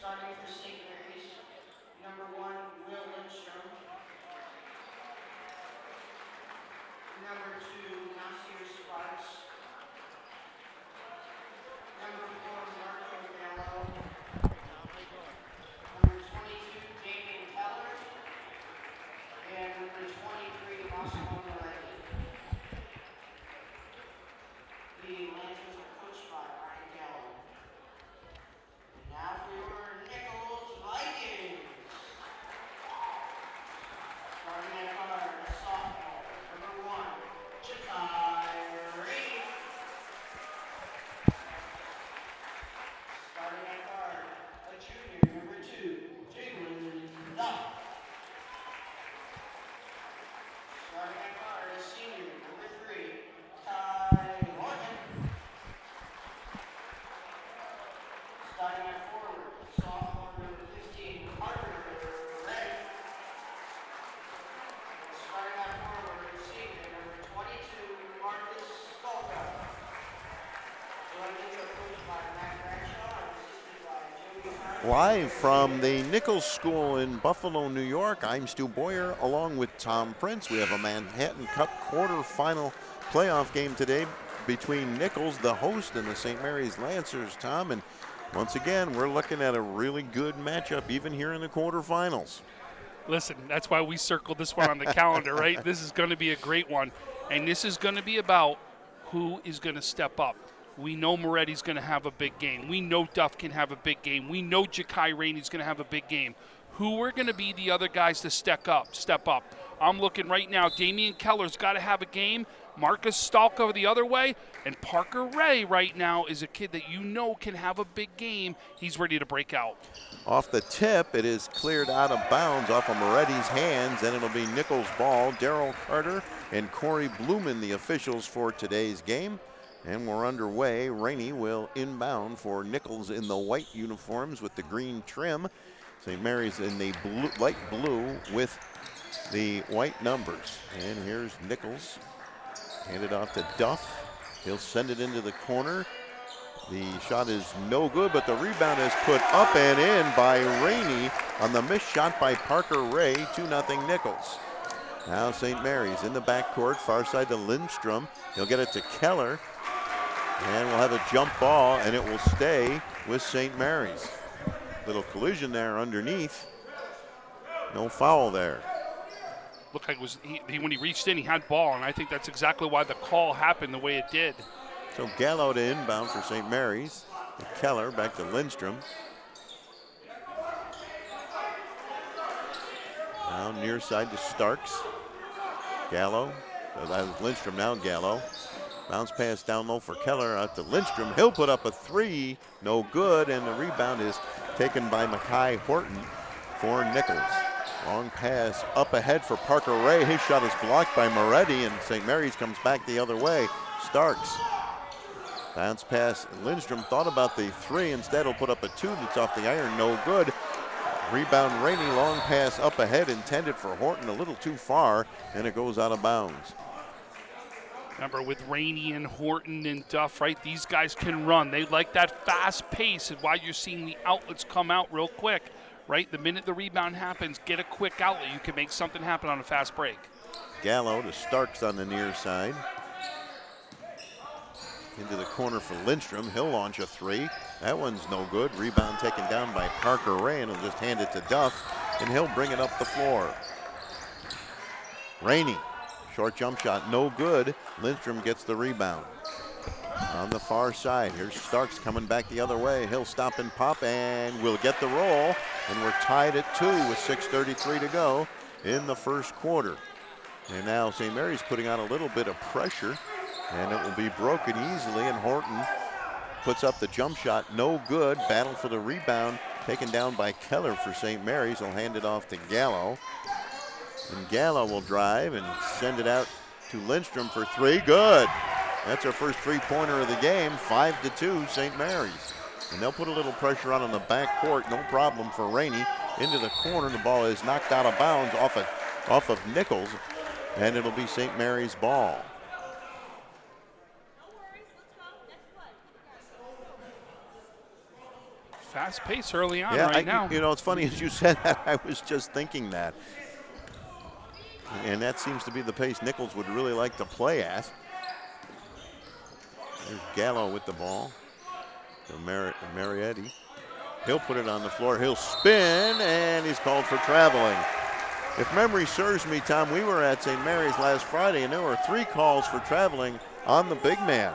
Starting for St. Mary's, number 1, Will Lindstrom. Number 2, Nasir Sparks. Number 4, Marco Gallo. Number 22, Damien Keller. And number 23, Massimo Moretti. The Lancers are coached by Ryan Gallo. Now for your Nichols Vikings. Starting at guard, a sophomore, number 1, COPYWRIGHT. Starting at guard, a junior, number 2, Nichols. Starting at guard, a senior, number 3, Horton. Starting at forward, sophomore, number 15, Parker Ray. Starting at forward, senior, number 22, Marcus Stolka. Selected or coached by Matt Bradshaw and assisted by Joey Hines. Live from the Nichols School in Buffalo, New York, I'm Stu Boyer along with Tom Prince. We have a Manhattan Cup quarterfinal playoff game today between Nichols, the host, and the St. Mary's Lancers, Tom. And once again, we're looking at a really good matchup even here in the quarterfinals. Listen, that's why we circled this one on the calendar, right? This is going to be a great one. And this is going to be about who is going to step up. We know Moretti's going to have a big game. We know Duff can have a big game. We know Ja'Kai Rainey's going to have a big game. Who are going to be the other guys to step up? I'm looking right now. Damien Keller's got to have a game. Marcus Stalka the other way. And Parker Ray right now is a kid that you know can have a big game. He's ready to break out. Off the tip, it is cleared out of bounds off of Moretti's hands, and it'll be Nichols' ball. Daryl Carter and Corey Blumen, the officials for today's game. And we're underway. Rainey will inbound for Nichols in the white uniforms with the green trim. St. Mary's in the blue, light blue with the white numbers. And here's Nichols. Handed off to Duff. He'll send it into the corner. The shot is no good, but the rebound is put up and in by Rainey on the missed shot by Parker Ray. 2-0 Nichols. Now St. Mary's in the backcourt, far side to Lindstrom. He'll get it to Keller. And we'll have a jump ball, and it will stay with St. Mary's. Little collision there underneath. No foul there. Looked like it was when he reached in, he had ball, and I think that's exactly why the call happened the way it did. So Gallo to inbound for St. Mary's. Keller back to Lindstrom. Now near side to Starks. Gallo. That was Lindstrom, now Gallo. Bounce pass down low for Keller out to Lindstrom. He'll put up a 3, no good, and the rebound is taken by Makai Horton for Nichols. Long pass up ahead for Parker Ray. His shot is blocked by Moretti, and St. Mary's comes back the other way. Starks. Bounce pass. Lindstrom thought about the 3. Instead, he'll put up a 2 that's off the iron. No good. Rebound Rainey. Long pass up ahead intended for Horton. A little too far, and it goes out of bounds. Remember, with Rainey and Horton and Duff, right, these guys can run. They like that fast pace, and why you're seeing the outlets come out real quick, right? The minute the rebound happens, get a quick outlet. You can make something happen on a fast break. Gallo to Starks on the near side. Into the corner for Lindstrom. He'll launch a 3. That one's no good. Rebound taken down by Parker Ray, and he'll just hand it to Duff, and he'll bring it up the floor. Rainey. Short jump shot, no good. Lindstrom gets the rebound. On the far side, here's Starks coming back the other way. He'll stop and pop, and will get the roll. And we're tied at 2 with 6:33 to go in the first quarter. And now St. Mary's putting on a little bit of pressure, and it will be broken easily. And Horton puts up the jump shot, no good. Battle for the rebound, taken down by Keller for St. Mary's. He'll hand it off to Gallo. And Gallo will drive and send it out to Lindstrom for 3. Good. That's our first 3-pointer of the game. 5-2 St. Mary's. And they'll put a little pressure on the back court. No problem for Rainey. Into the corner. The ball is knocked out of bounds off of Nichols. And it'll be St. Mary's ball. Fast pace early on Yeah, now. you know, it's funny as you said that, I was just thinking that. And that seems to be the pace Nichols would really like to play at. There's Gallo with the ball. To Marietti. He'll put it on the floor. He'll spin, and he's called for traveling. If memory serves me, Tom, we were at St. Mary's last Friday, and there were 3 calls for traveling on the big man.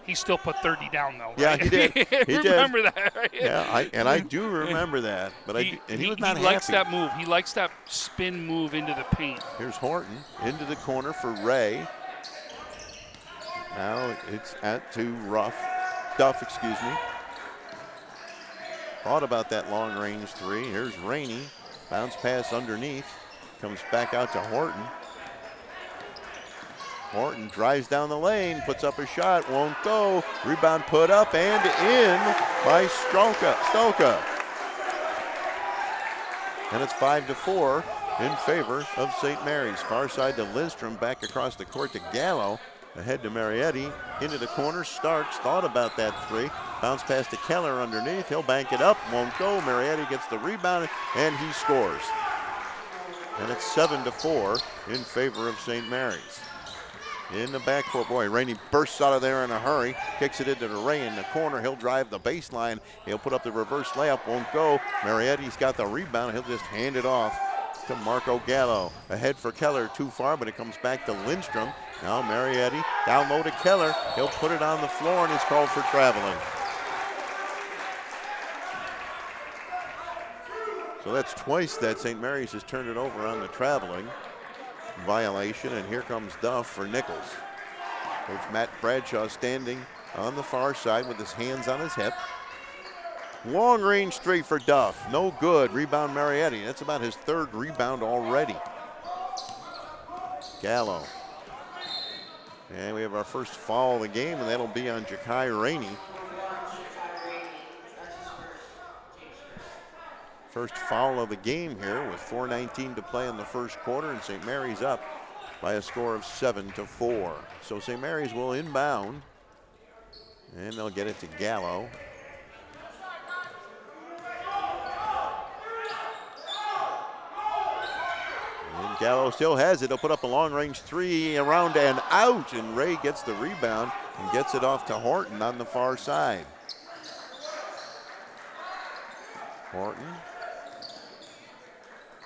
He still put 30 down, though. Right? Yeah, he did. He remember that, right? Yeah, I do remember that. But he was not happy. He likes that move. He likes that spin move into the paint. Here's Horton into the corner for Ray. Now it's Duff, excuse me. Thought about that long-range 3. Here's Rainey. Bounce pass underneath. Comes back out to Horton. Horton drives down the lane, puts up a shot, won't go. Rebound put up and in by Stolka. And it's 5-4 in favor of St. Mary's. Far side to Lindstrom, back across the court to Gallo. Ahead to Marietti, into the corner. Starks thought about that 3. Bounce pass to Keller underneath. He'll bank it up, won't go. Marietti gets the rebound, and he scores. And it's 7-4 in favor of St. Mary's. In the backcourt, boy, Rainey bursts out of there in a hurry. Kicks it into the Ray in the corner. He'll drive the baseline. He'll put up the reverse layup, won't go. Marietti's got the rebound. He'll just hand it off to Marco Gallo. Ahead for Keller, too far, but it comes back to Lindstrom. Now Marietti down low to Keller. He'll put it on the floor, and he's called for traveling. So that's twice that St. Mary's has turned it over on the traveling violation, and here comes Duff for Nichols. Coach Matt Bradshaw standing on the far side with his hands on his hip. Long range 3 for Duff, no good. Rebound Marietti. That's about his 3rd rebound already. Gallo. And we have our first foul of the game, and that'll be on Ja'Kai Rainey. First foul of the game here with 4:19 to play in the first quarter, and St. Mary's up by a score of 7-4. So St. Mary's will inbound, and they'll get it to Gallo. And Gallo still has it. He'll put up a long-range 3 around and out, and Ray gets the rebound and gets it off to Horton on the far side. Horton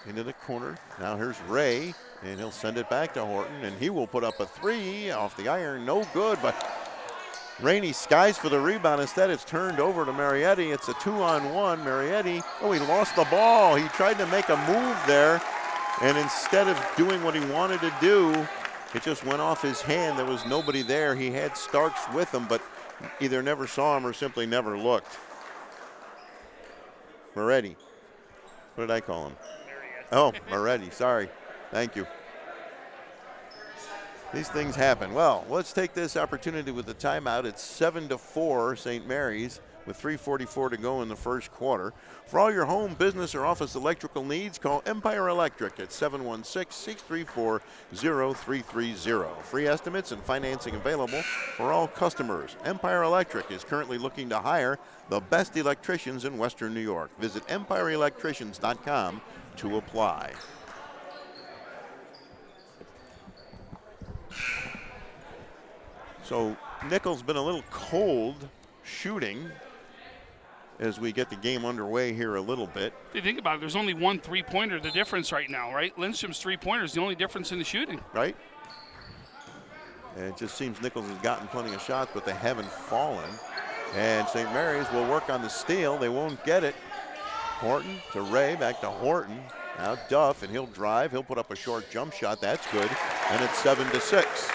into the corner. Now here's Ray, and he'll send it back to Horton, and he will put up a 3 off the iron. No good, but Rainey skies for the rebound. Instead, it's turned over to Marietti. It's a 2-on-1. Marietti, he lost the ball. He tried to make a move there, and instead of doing what he wanted to do, it just went off his hand. There was nobody there. He had Starks with him, but either never saw him or simply never looked. Moretti. What did I call him? Oh, Moretti, sorry. Thank you. These things happen. Well, let's take this opportunity with the timeout. It's 7-4 St. Mary's with 3:44 to go in the first quarter. For all your home, business, or office electrical needs, call Empire Electric at 716-634-0330. Free estimates and financing available for all customers. Empire Electric is currently looking to hire the best electricians in Western New York. Visit empireelectricians.com to apply. So Nichols been a little cold shooting as we get the game underway here a little bit. If you think about it, there's only one 3-pointer, the difference right now, right? Lindstrom's 3-pointer is the only difference in the shooting. Right. And it just seems Nichols has gotten plenty of shots, but they haven't fallen. And St. Mary's will work on the steal. They won't get it. Horton to Ray, back to Horton. Now Duff, and he'll drive. He'll put up a short jump shot. That's good. And it's 7-6.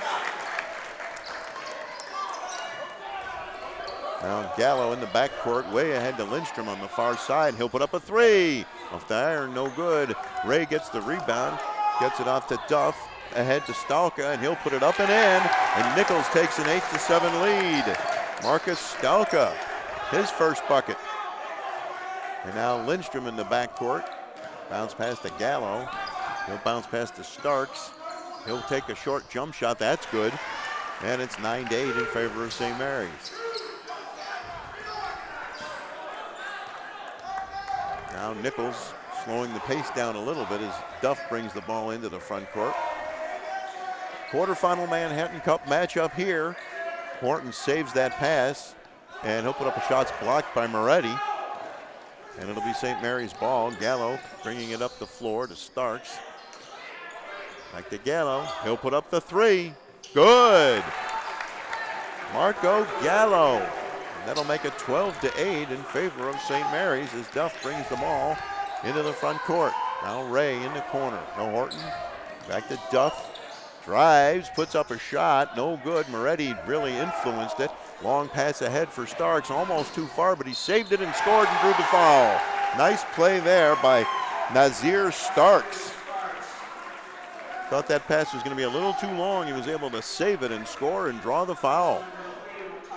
Now Gallo in the backcourt, way ahead to Lindstrom on the far side. He'll put up a 3. Off the iron, no good. Ray gets the rebound, gets it off to Duff, ahead to Stalka, and he'll put it up and in. And Nichols takes an 8-7 lead. Marcus Stalka, his first bucket. And now Lindstrom in the backcourt. Bounce pass to Gallo. He'll bounce pass to Starks. He'll take a short jump shot. That's good. And it's 9-8 in favor of St. Mary's. Now Nichols slowing the pace down a little bit as Duff brings the ball into the front court. Quarterfinal Manhattan Cup matchup here. Horton saves that pass, and he'll put up a shot blocked by Moretti. And it'll be St. Mary's ball. Gallo bringing it up the floor to Starks. Back to Gallo. He'll put up the three. Good. Marco Gallo. And that'll make it 12-8 in favor of St. Mary's as Duff brings the ball into the front court. Now Ray in the corner. No Horton. Back to Duff. Drives, puts up a shot. No good. Moretti really influenced it. Long pass ahead for Starks. Almost too far, but he saved it and scored and drew the foul. Nice play there by Nazir Starks. Thought that pass was going to be a little too long. He was able to save it and score and draw the foul.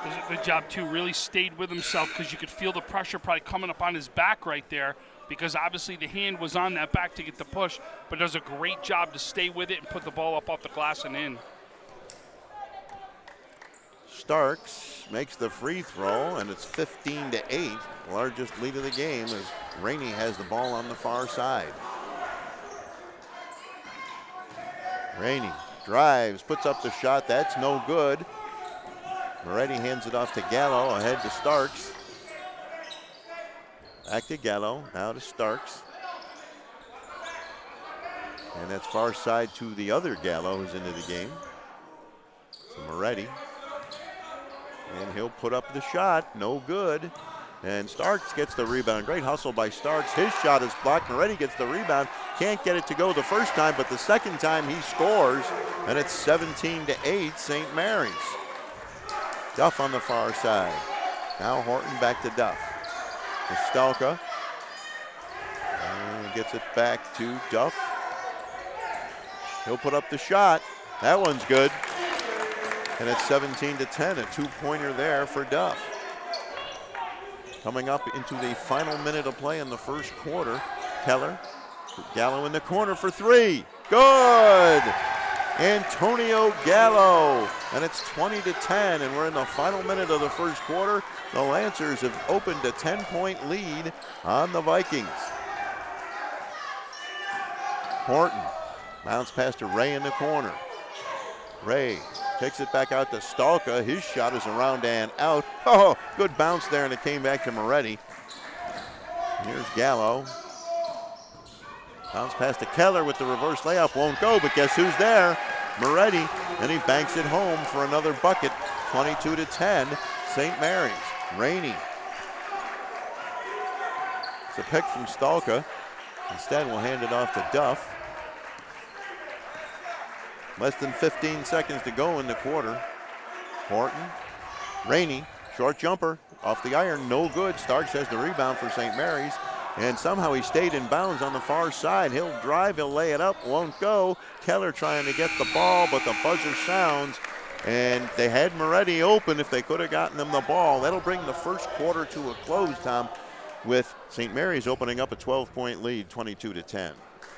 Does a good job, too. Really stayed with himself because you could feel the pressure probably coming up on his back right there because obviously the hand was on that back to get the push, but does a great job to stay with it and put the ball up off the glass and in. Starks makes the free throw, and it's 15-8, largest lead of the game as Rainey has the ball on the far side. Rainey drives, puts up the shot. That's no good. Moretti hands it off to Gallo, ahead to Starks. Back to Gallo, now to Starks. And that's far side to the other Gallo who's into the game. To Moretti. And he'll put up the shot, no good. And Starks gets the rebound. Great hustle by Starks. His shot is blocked. Moretti gets the rebound. Can't get it to go the first time, but the second time he scores. And it's 17-8, St. Mary's. Duff on the far side. Now Horton back to Duff. To Stalka. And gets it back to Duff. He'll put up the shot. That one's good. And it's 17-10, a two-pointer there for Duff. Coming up into the final minute of play in the first quarter. Keller, Gallo in the corner for three. Good! Antonio Gallo. And it's 20-10, and we're in the final minute of the first quarter. The Lancers have opened a 10-point lead on the Vikings. Horton, bounce pass to Ray in the corner. Ray takes it back out to Stalka. His shot is around and out. Oh, good bounce there, and it came back to Moretti. Here's Gallo. Bounce pass to Keller with the reverse layup. Won't go, but guess who's there? Moretti, and he banks it home for another bucket. 22-10, St. Mary's. Rainey. It's a pick from Stalka. Instead, we'll hand it off to Duff. Less than 15 seconds to go in the quarter. Horton, Rainey, short jumper, off the iron, no good. Starks has the rebound for St. Mary's, and somehow he stayed in bounds on the far side. He'll drive, he'll lay it up, won't go. Keller trying to get the ball, but the buzzer sounds, and they had Moretti open if they could have gotten them the ball. That'll bring the first quarter to a close, Tom, with St. Mary's opening up a 12-point lead, 22-10.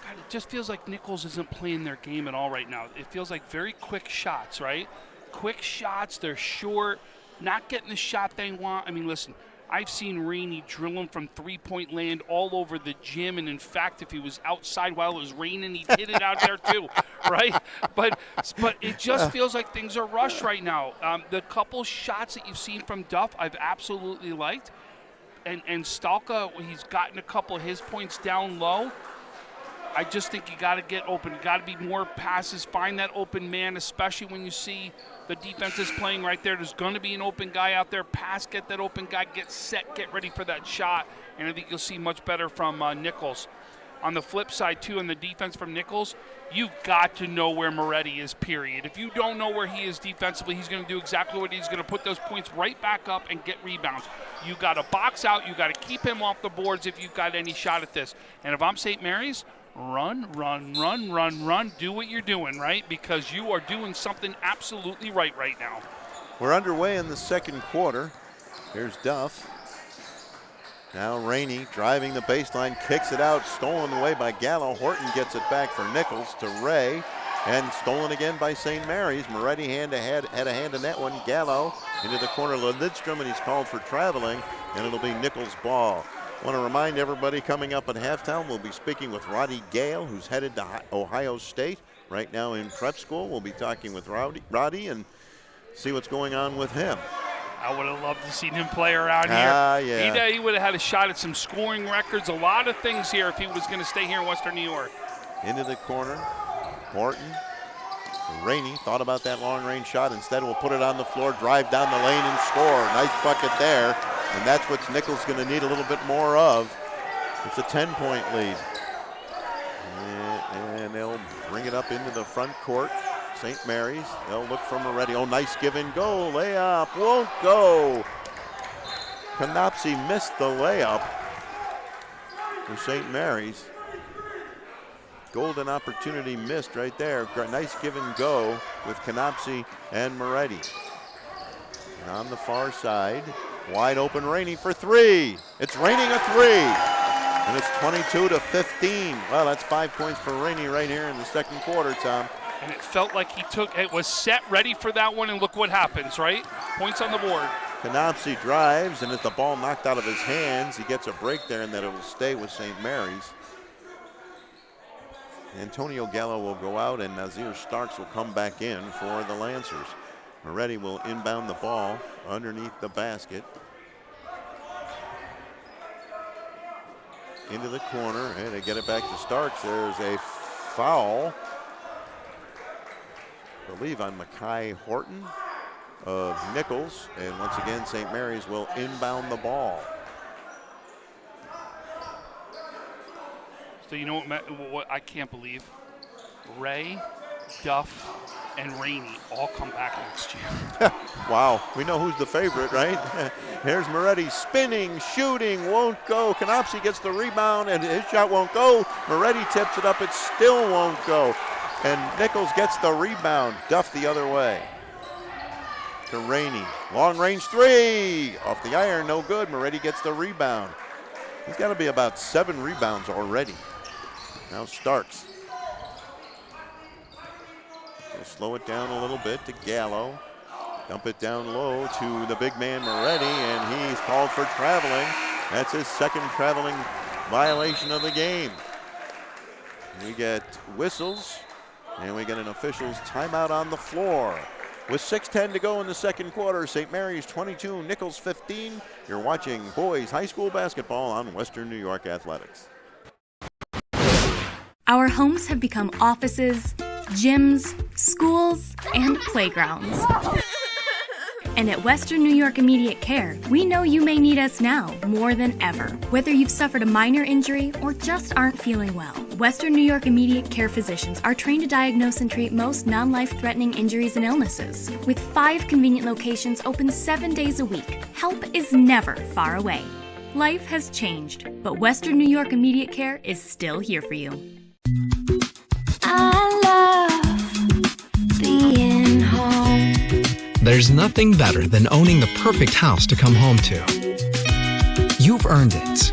It just feels like Nichols isn't playing their game at all right now. It feels like very quick shots, right? Quick shots, they're short, not getting the shot they want. I mean, listen, I've seen Rainey drilling from three-point land all over the gym, and in fact, if he was outside while it was raining, he'd hit it out there too, right? But it just feels like things are rushed right now. The couple shots that you've seen from Duff, I've absolutely liked. And Stalka, he's gotten a couple of his points down low. I just think you got to get open. You got to be more passes, find that open man, especially when you see the defense is playing right there. There's going to be an open guy out there. Pass, get that open guy, get set, get ready for that shot. And I think you'll see much better from Nichols. On the flip side, too, on the defense from Nichols, you've got to know where Moretti is, period. If you don't know where he is defensively, he's going to do exactly what he's going to put those points right back up and get rebounds. You got to box out. You got to keep him off the boards if you've got any shot at this. And if I'm St. Mary's, run, do what you're doing, right? Because you are doing something absolutely right now. We're underway in the second quarter. Here's Duff. Now Rainey driving the baseline, kicks it out, stolen away by Gallo. Horton gets it back for Nichols to Ray, and stolen again by St. Mary's. Moretti had a hand in that one. Gallo into the corner of Lidstrom, and he's called for traveling, and it'll be Nichols' ball. Want to remind everybody, coming up at halftime, we'll be speaking with Roddy Gale, who's headed to Ohio State right now in prep school. We'll be talking with Roddy and see what's going on with him. I would have loved to see him play around here. Yeah. He would have had a shot at some scoring records, a lot of things here if he was going to stay here in Western New York. Into the corner, Horton. Rainey thought about that long-range shot. Instead, we'll put it on the floor, drive down the lane, and score. Nice bucket there, and that's what Nichols going to need a little bit more of. It's a 10-point lead. And they'll bring it up into the front court. St. Mary's, they'll look for Moretti. Oh, nice give and go. Layup won't go. Canopsy missed the layup for St. Mary's. Golden opportunity missed right there. Nice give and go with Canopsy and Moretti. And on the far side, wide open Rainey for three. It's raining a three. And it's 22-15. Well, that's 5 points for Rainey right here in the second quarter, Tom. And it felt like it was set, ready for that one, and look what happens, right? Points on the board. Canopsy drives, and as the ball knocked out of his hands, he gets a break there, and that it will stay with St. Mary's. Antonio Gallo will go out, and Nazir Starks will come back in for the Lancers. Moretti will inbound the ball underneath the basket. Into the corner, and they get it back to Starks. There's a foul, I believe, on Makai Horton of Nichols. And once again, St. Mary's will inbound the ball. So you know what I can't believe? Ray, Duff, and Rainey all come back next year. Wow, we know who's the favorite, right? Here's Moretti spinning, shooting, won't go. Canopsy gets the rebound, and his shot won't go. Moretti tips it up, it still won't go. And Nichols gets the rebound. Duff the other way to Rainey. Long range three. Off the iron, no good. Moretti gets the rebound. He's got to be about 7 rebounds already. Now Starks. He'll slow it down a little bit to Gallo. Dump it down low to the big man Moretti, and he's called for traveling. That's his second traveling violation of the game. We get whistles. And we get an official's timeout on the floor. With 6:10 to go in the second quarter, St. Mary's 22, Nichols 15. You're watching boys high school basketball on Western New York Athletics. Our homes have become offices, gyms, schools, and playgrounds. And at Western New York Immediate Care, we know you may need us now more than ever. Whether you've suffered a minor injury or just aren't feeling well, Western New York Immediate Care physicians are trained to diagnose and treat most non-life-threatening injuries and illnesses. With 5 convenient locations open 7 days a week, help is never far away. Life has changed, but Western New York Immediate Care is still here for you. I love being home. There's nothing better than owning the perfect house to come home to. You've earned it,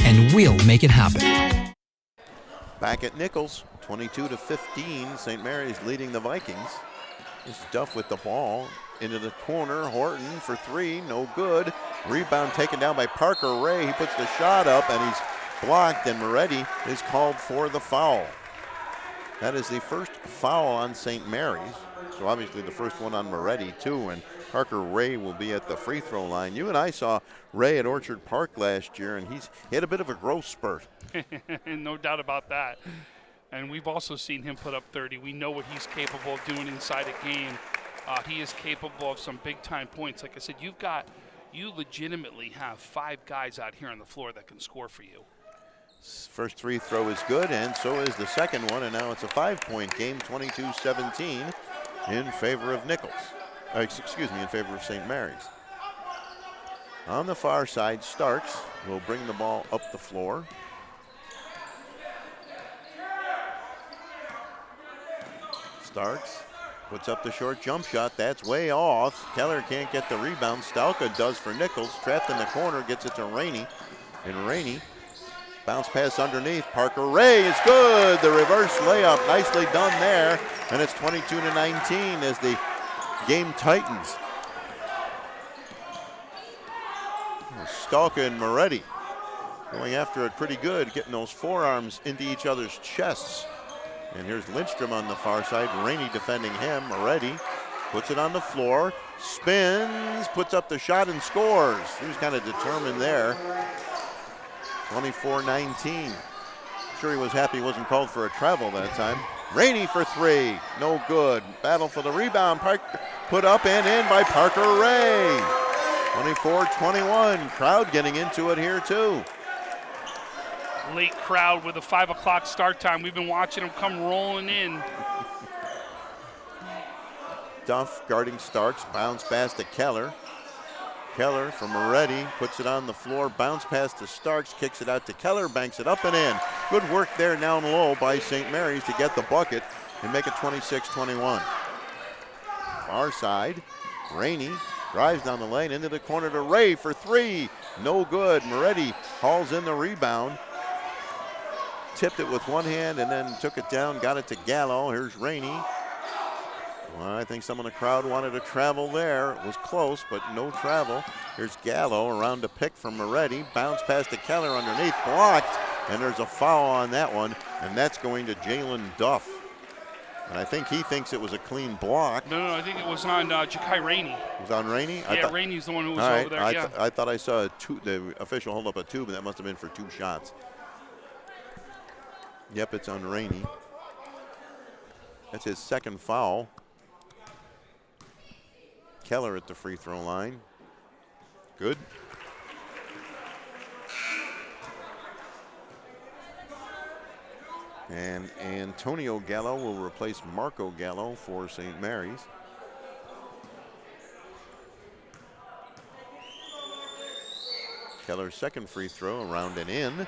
and we'll make it happen. Back at Nichols, 22-15. St. Mary's leading the Vikings. This is Duff with the ball. Into the corner, Horton for three, no good. Rebound taken down by Parker Ray. He puts the shot up, and he's blocked, and Moretti is called for the foul. That is the first foul on St. Mary's. So obviously the first one on Moretti too, and Parker Ray will be at the free throw line. You and I saw Ray at Orchard Park last year, and he had a bit of a growth spurt. No doubt about that. And we've also seen him put up 30. We know what he's capable of doing inside a game. He is capable of some big-time points. Like I said, you legitimately have 5 guys out here on the floor that can score for you. First free throw is good, and so is the second one, and now it's a 5-point game, 22-17 in favor of Nichols. In favor of St. Mary's. On the far side, Starks will bring the ball up the floor. Starks puts up the short jump shot. That's way off. Keller can't get the rebound. Stalka does for Nichols. Trapped in the corner, gets it to Rainey. And Rainey, bounce pass underneath. Parker Ray is good. The reverse layup, nicely done there. And it's 22-19 as the game tightens. Stalka and Moretti going after it pretty good, getting those forearms into each other's chests. And here's Lindstrom on the far side. Rainey defending him. Moretti puts it on the floor, spins, puts up the shot and scores. He was kind of determined there. 24-19. Sure he was happy he wasn't called for a travel that time. Rainey for three, no good. Battle for the rebound, put up and in by Parker Ray. 24-21, crowd getting into it here too. Late crowd with a 5 o'clock start time. We've been watching them come rolling in. Duff guarding Starks, bounce pass to Keller. Keller from Moretti, puts it on the floor, bounce pass to Starks, kicks it out to Keller, banks it up and in. Good work there down low by St. Mary's to get the bucket and make it 26-21. Far side, Rainey drives down the lane into the corner to Ray for three. No good. Moretti hauls in the rebound. Tipped it with one hand and then took it down, got it to Gallo. Here's Rainey. Well, I think some of the crowd wanted to travel there. It was close, but no travel. Here's Gallo around the pick from Moretti. Bounce pass to Keller underneath, blocked, and there's a foul on that one, and that's going to Jalen Duff. And I think he thinks it was a clean block. No, I think it was on Ja'Kai Rainey. It was on Rainey? Yeah, Rainey's the one who was over there, I thought I saw the official hold up a two, but that must have been for two shots. Yep, it's on Rainey. That's his second foul. Keller at the free throw line. Good. And Antonio Gallo will replace Marco Gallo for St. Mary's. Keller's second free throw around and in.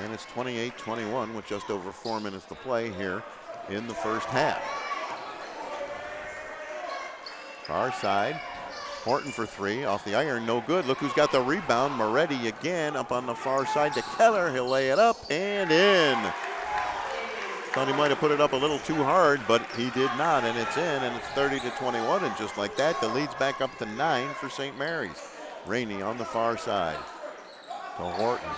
And it's 28-21 with just over 4 minutes to play here in the first half. Far side, Horton for three, off the iron, no good. Look who's got the rebound, Moretti again, up on the far side to Keller. He'll lay it up and in. Thought he might have put it up a little too hard, but he did not, and it's in, and it's 30-21, and just like that, the lead's back up to 9 for St. Mary's. Rainey on the far side to Horton.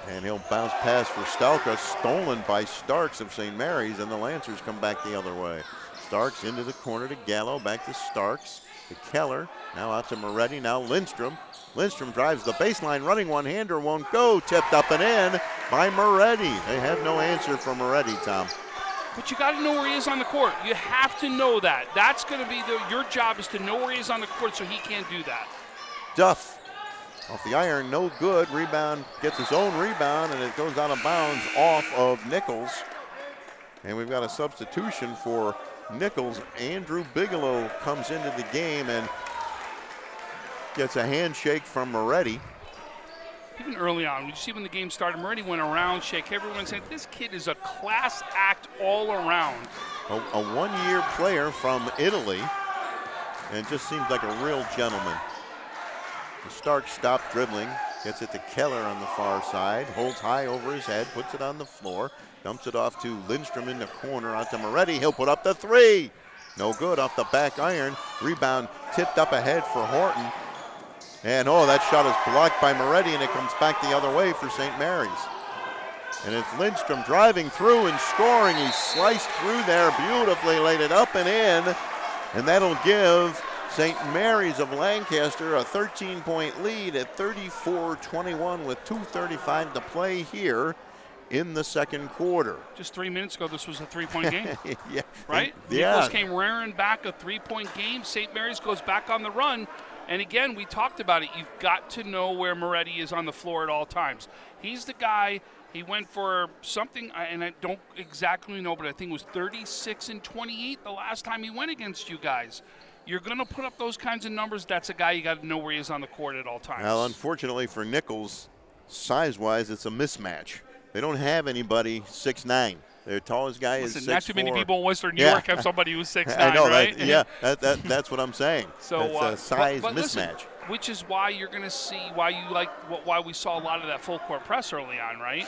And he'll bounce pass for Stalka, stolen by Starks of St. Mary's, and the Lancers come back the other way. Starks into the corner to Gallo, back to Starks, to Keller, now out to Moretti, now Lindstrom. Lindstrom drives the baseline, running one-hander, won't go, tipped up and in by Moretti. They have no answer for Moretti, Tom. But you got to know where he is on the court. You have to know that. That's going to be your job, is to know where he is on the court so he can't do that. Duff off the iron, no good. Rebound, gets his own rebound, and it goes out of bounds off of Nichols. And we've got a substitution for Nichols. Andrew Bigelow comes into the game and gets a handshake from Moretti. Even early on, you see when the game started, Moretti went around, shake. Everyone said, this kid is a class act all around. A one-year player from Italy, and just seems like a real gentleman. Stark stopped dribbling, gets it to Keller on the far side, holds high over his head, puts it on the floor, dumps it off to Lindstrom in the corner, out to Moretti. He'll put up the three. No good off the back iron. Rebound tipped up ahead for Horton. And that shot is blocked by Moretti, and it comes back the other way for St. Mary's. And it's Lindstrom driving through and scoring. He sliced through there beautifully, laid it up and in. And that'll give St. Mary's of Lancaster a 13-point lead at 34-21 with 2:35 to play here in the second quarter. Just 3 minutes ago, this was a three-point game. Yeah. Right? Yeah. Nichols came rearing back, a three-point game. St. Mary's goes back on the run. And again, we talked about it. You've got to know where Moretti is on the floor at all times. He's the guy. He went for something, and I don't exactly know, but I think it was 36 and 28 the last time he went against you guys. You're going to put up those kinds of numbers. That's a guy you got to know where he is on the court at all times. Well, unfortunately for Nichols, size-wise, it's a mismatch. They don't have anybody 6'9". Their tallest guy is 6'4". Not too many people in Western New York have somebody who's 6'9", I know, right? That's what I'm saying. So it's a size but mismatch. Listen, which is why you're going to see why we saw a lot of that full court press early on, right?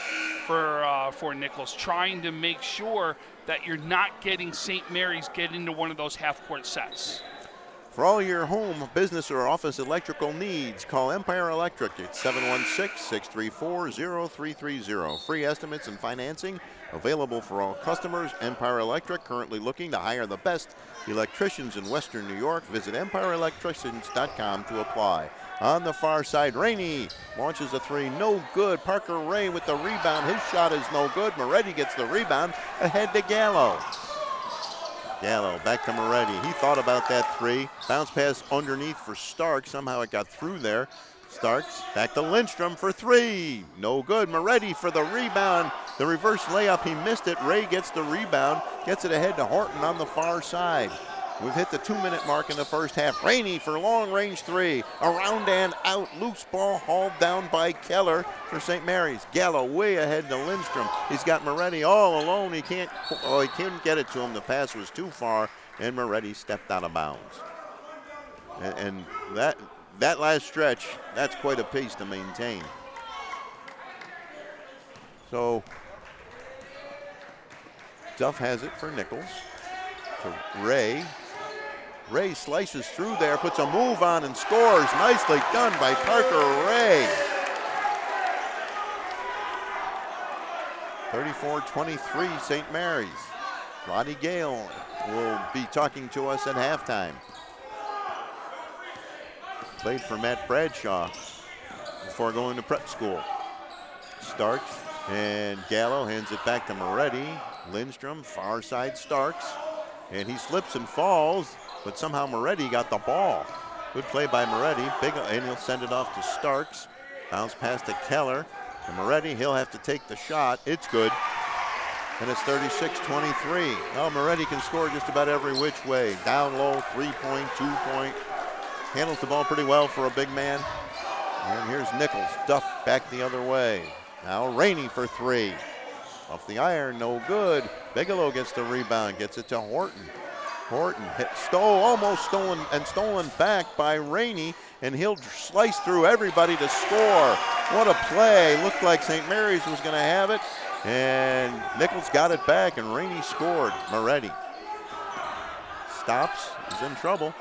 For Nichols, trying to make sure that you're not getting St. Mary's get into one of those half court sets. For all your home, business, or office electrical needs, call Empire Electric at 716-634-0330. Free estimates and financing available for all customers. Empire Electric, currently looking to hire the best electricians in Western New York. Visit EmpireElectricians.com to apply. On the far side, Rainey launches a three, no good. Parker Ray with the rebound. His shot is no good. Moretti gets the rebound, ahead to Gallo. Gallo back to Moretti. He thought about that three. Bounce pass underneath for Starks. Somehow it got through there. Starks back to Lindstrom for three. No good. Moretti for the rebound. The reverse layup, he missed it. Ray gets the rebound, gets it ahead to Horton on the far side. We've hit the 2-minute mark in the first half. Rainey for long range three. Around and out. Loose ball hauled down by Keller for St. Mary's. Gallo way ahead to Lindstrom. He's got Moretti all alone. He couldn't get it to him. The pass was too far, and Moretti stepped out of bounds. And that last stretch, that's quite a pace to maintain. So Duff has it for Nichols. To Ray. Ray slices through there, puts a move on and scores. Nicely done by Parker Ray. 34-23 St. Mary's. Roddy Gale will be talking to us at halftime. Played for Matt Bradshaw before going to prep school. Starks and Gallo hands it back to Moretti. Lindstrom, far side Starks. And he slips and falls, but somehow Moretti got the ball. Good play by Moretti. And he'll send it off to Starks. Bounce pass to Keller. And Moretti, he'll have to take the shot. It's good. And it's 36-23. Well, Moretti can score just about every which way. Down low, 3-point, 2-point. Handles the ball pretty well for a big man. And here's Nichols. Duff back the other way. Now Rainey for three. Off the iron, no good. Bigelow gets the rebound, gets it to Horton. Horton almost stolen back by Rainey, and he'll slice through everybody to score. What a play. Looked like St. Mary's was going to have it, and Nichols got it back, and Rainey scored. Moretti stops, he's in trouble,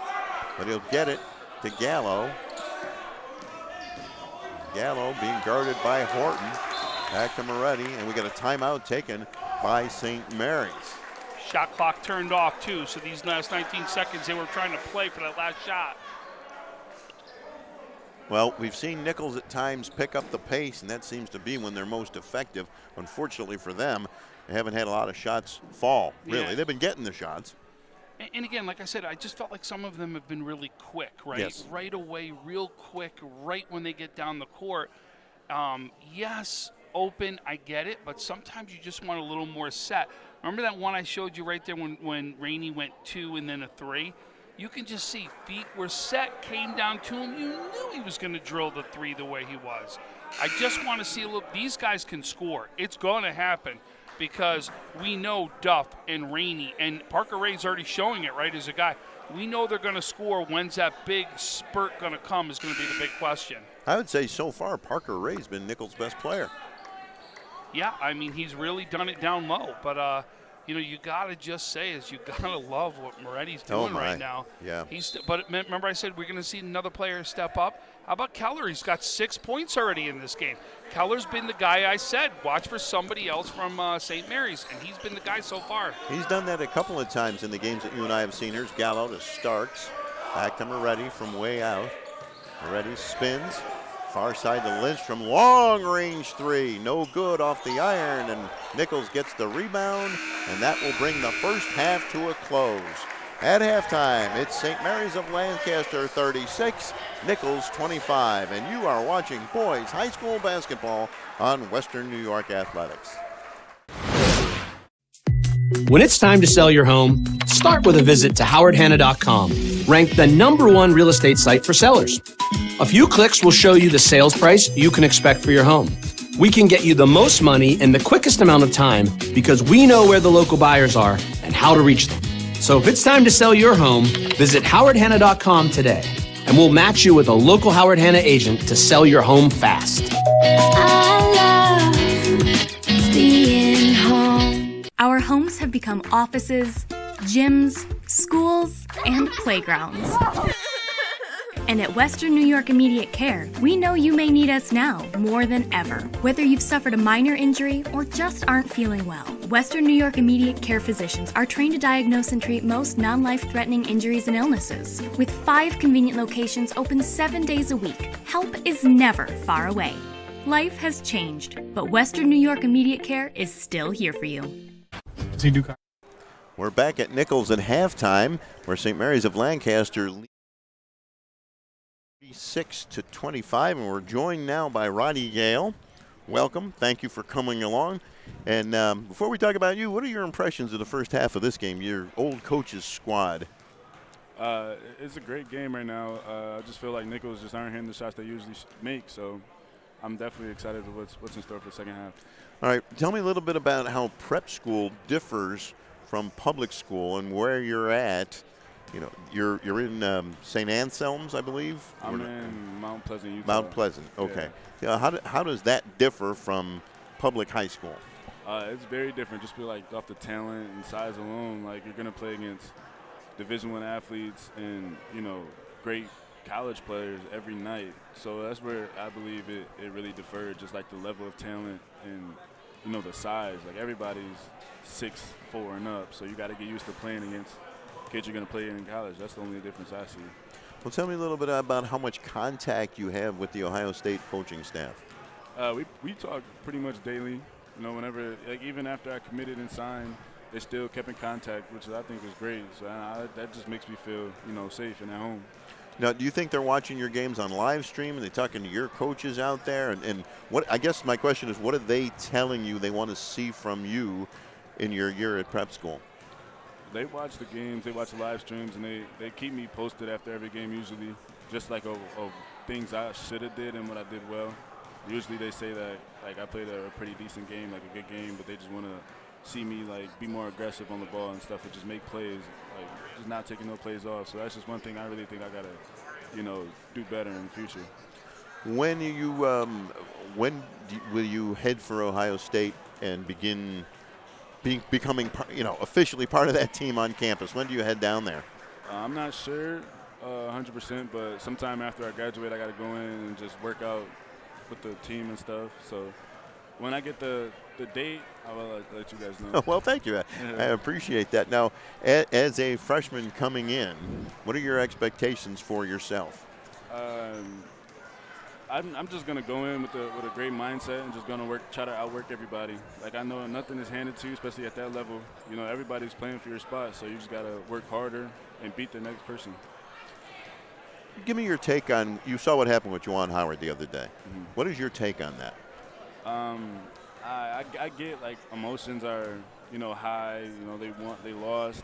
but he'll get it to Gallo. Gallo being guarded by Horton. Back to Moretti, and we got a timeout taken by St. Mary's. Shot clock turned off too, so these last 19 seconds they were trying to play for that last shot. Well, we've seen Nichols at times pick up the pace, and that seems to be when they're most effective. Unfortunately for them, they haven't had a lot of shots fall, really. Yeah. They've been getting the shots. And again, like I said, I just felt like some of them have been really quick, right? Yes. Right away, real quick, right when they get down the court. Yes, open, I get it, but sometimes you just want a little more set. Remember that one I showed you right there when Rainey went 2 and then a 3? You can just see feet were set, came down to him. You knew he was going to drill the 3 the way he was. I just want to see a little. These guys can score. It's going to happen because we know Duff and Rainey, and Parker Ray's already showing it, right, as a guy. We know they're going to score. When's that big spurt going to come is going to be the big question. I would say so far Parker Ray's been Nichols' best player. Yeah, I mean, he's really done it down low. But, you got to just say is you got to love what Moretti's doing right now. Yeah. But remember I said we're going to see another player step up. How about Keller? He's got 6 points already in this game. Keller's been the guy I said, watch for somebody else from St. Mary's, and he's been the guy so far. He's done that a couple of times in the games that you and I have seen. Here's Gallo to Starks. Back to Moretti from way out. Moretti spins. Far side to Lindstrom, long range 3, no good off the iron, and Nichols gets the rebound, and that will bring the first half to a close. At halftime, it's St. Mary's of Lancaster 36, Nichols 25, and you are watching boys high school basketball on Western New York Athletics. When it's time to sell your home, start with a visit to howardhanna.com, ranked the #1 real estate site for sellers. A few clicks will show you the sales price you can expect for your home. We can get you the most money in the quickest amount of time because we know where the local buyers are and how to reach them. So if it's time to sell your home, visit howardhanna.com today, and we'll match you with a local Howard Hanna agent to sell your home fast. I love being home. Our homes have become offices, gyms, schools, and playgrounds. And at Western New York Immediate Care, we know you may need us now more than ever. Whether you've suffered a minor injury or just aren't feeling well, Western New York Immediate Care physicians are trained to diagnose and treat most non-life-threatening injuries and illnesses. With 5 convenient locations open 7 days a week, help is never far away. Life has changed, but Western New York Immediate Care is still here for you. We're back at Nichols at halftime, where St. Mary's of Lancaster leads 36-25, and we're joined now by Roddy Gale. Welcome. Thank you for coming along. And before we talk about you, what are your impressions of the first half of this game, your old coach's squad? It's a great game right now. I just feel like Nichols just aren't hitting the shots they usually make, so I'm definitely excited with what's in store for the second half. All right. Tell me a little bit about how prep school differs from public school and where you're at. You know, you're in St. Anselm's, I believe. I'm in Mount Pleasant, Utah. Mount Pleasant, okay. Yeah. How does that differ from public high school? It's very different. Just feel like off the talent and size alone, like you're gonna play against Division I athletes and great college players every night. So that's where I believe it really differed. Just like the level of talent and the size. Like everybody's 6'4" and up, so you got to get used to playing against kids you're going to play in college. That's the only difference I see. Well, tell me a little bit about how much contact you have with the Ohio State coaching staff. We talk pretty much daily. Whenever, like even after I committed and signed, they still kept in contact, which I think is great. So that just makes me feel safe and at home. Now, do you think they're watching your games on live stream? Are they talking to your coaches out there? And what I guess my question is, what are they telling you they want to see from you in your year at prep school? They watch the games, they watch the live streams, and they keep me posted after every game usually, just like of things I should have did and what I did well. Usually they say that like I played a pretty decent game, like a good game, but they just want to see me like be more aggressive on the ball and stuff and just make plays, like just not taking no plays off. So that's just one thing I really think I gotta, do better in the future. When will you head for Ohio State and begin becoming officially part of that team on campus? When do you head down there? I'm not sure 100%, but sometime after I graduate, I got to go in and just work out with the team and stuff. So when I get the date, I will let you guys know. Well, thank you. I appreciate that. Now, as a freshman coming in, what are your expectations for yourself? I'm just gonna go in with a great mindset and just gonna try to outwork everybody. Like I know nothing is handed to you, especially at that level. Everybody's playing for your spot, so you just gotta work harder and beat the next person. Give me your take on. You saw what happened with Juwan Howard the other day. Mm-hmm. What is your take on that? I get like emotions are high. They lost,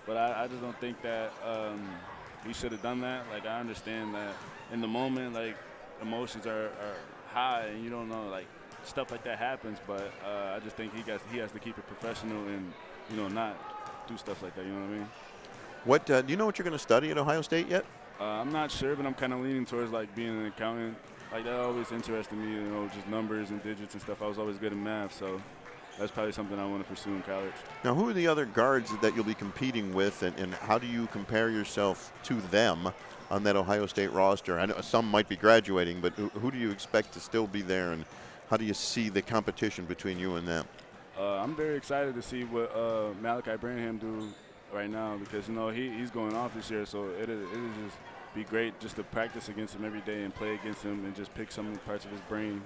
but I just don't think that he should have done that. Like I understand that in the moment, like emotions are high and you don't know, like stuff like that happens, but I just think he has to keep it professional and not do stuff like that. You know what I mean? What do you know what you're going to study at Ohio State yet? I'm not sure, but I'm kind of leaning towards like being an accountant. Like that always interested me, just numbers and digits and stuff. I was always good in math, so that's probably something I want to pursue in college. Now, who are the other guards that you'll be competing with, and how do you compare yourself to them on that Ohio State roster? I know some might be graduating, but who do you expect to still be there, and how do you see the competition between you and them? I'm very excited to see what Malachi Branham do right now because, he's going off this year, so it is just be great just to practice against him every day and play against him and just pick some parts of his brain.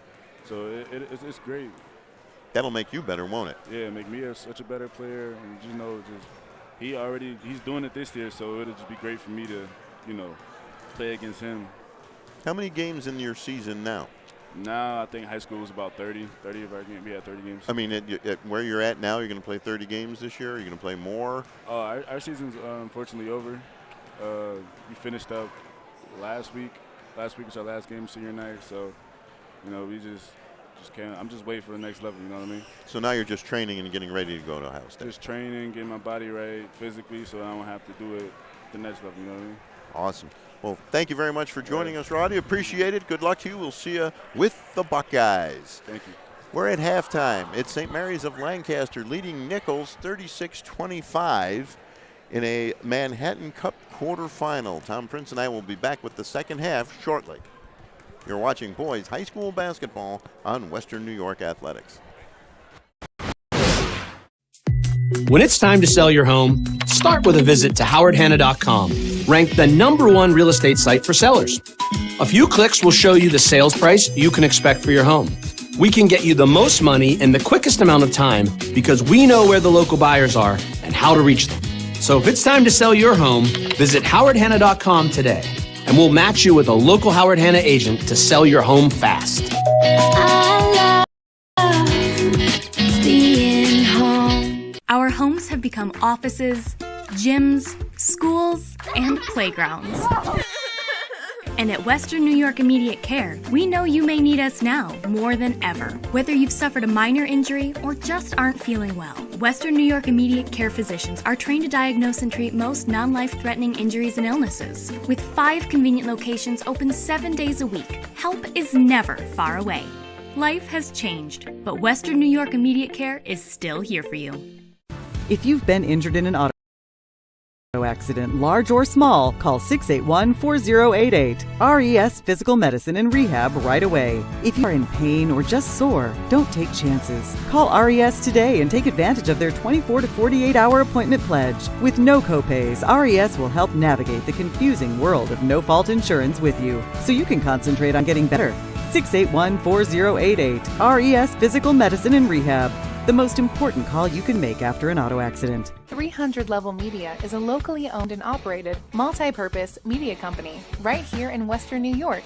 So it's great. That'll make you better, won't it? Yeah, make me such a better player. And, he's doing it this year, so it'll just be great for me to, play against him. How many games in your season now? Now I think high school was about 30 of our games. We had 30 games. I mean, at where you're at now, you're going to play 30 games this year? Are you going to play more? Our season's unfortunately over. We finished up last week. Last week was our last game senior night, so we just can't. I'm just waiting for the next level. You know what I mean? So now you're just training and getting ready to go to Ohio State. Just training, getting my body right physically, so I don't have to do it the next level. You know what I mean? Awesome. Well, thank you very much for joining us, Roddy. Appreciate it. Good luck to you. We'll see you with the Buckeyes. Thank you. We're at halftime. It's St. Mary's of Lancaster leading Nichols 36-25 in a Manhattan Cup quarterfinal. Tom Prince and I will be back with the second half shortly. You're watching boys high school basketball on Western New York Athletics. When it's time to sell your home, start with a visit to howardhanna.com, ranked the #1 real estate site for sellers. A few clicks will show you the sales price you can expect for your home. We can get you the most money in the quickest amount of time because we know where the local buyers are and how to reach them. So if it's time to sell your home, visit howardhanna.com today, and we'll match you with a local Howard Hanna agent to sell your home fast. I love being home. Our homes have become offices, gyms, schools, and playgrounds. And at Western New York Immediate Care, we know you may need us now more than ever. Whether you've suffered a minor injury or just aren't feeling well, Western New York Immediate Care physicians are trained to diagnose and treat most non-life-threatening injuries and illnesses. With 5 convenient locations open 7 days a week, help is never far away. Life has changed, but Western New York Immediate Care is still here for you. If you've been injured in an auto accident, large or small, call 681-4088. RES Physical Medicine and Rehab right away. If you are in pain or just sore, don't take chances. Call RES today and take advantage of their 24 to 48-hour appointment pledge. With no copays, RES will help navigate the confusing world of no-fault insurance with you, so you can concentrate on getting better. 681-4088. RES Physical Medicine and Rehab. The most important call you can make after an auto accident. 300 Level Media is a locally owned and operated, multi-purpose media company right here in Western New York.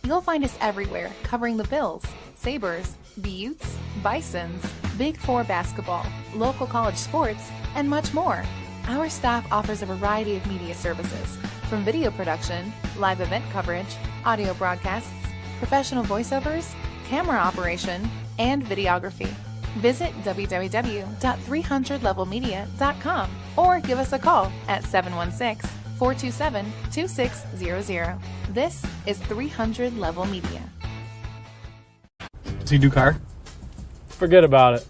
You'll find us everywhere, covering the Bills, Sabres, Buttes, Bisons, Big Four basketball, local college sports, and much more. Our staff offers a variety of media services, from video production, live event coverage, audio broadcasts, professional voiceovers, camera operation, and videography. Visit www.300levelmedia.com or give us a call at 716-427-2600. This is 300 Level Media. Does he do car? Forget about it.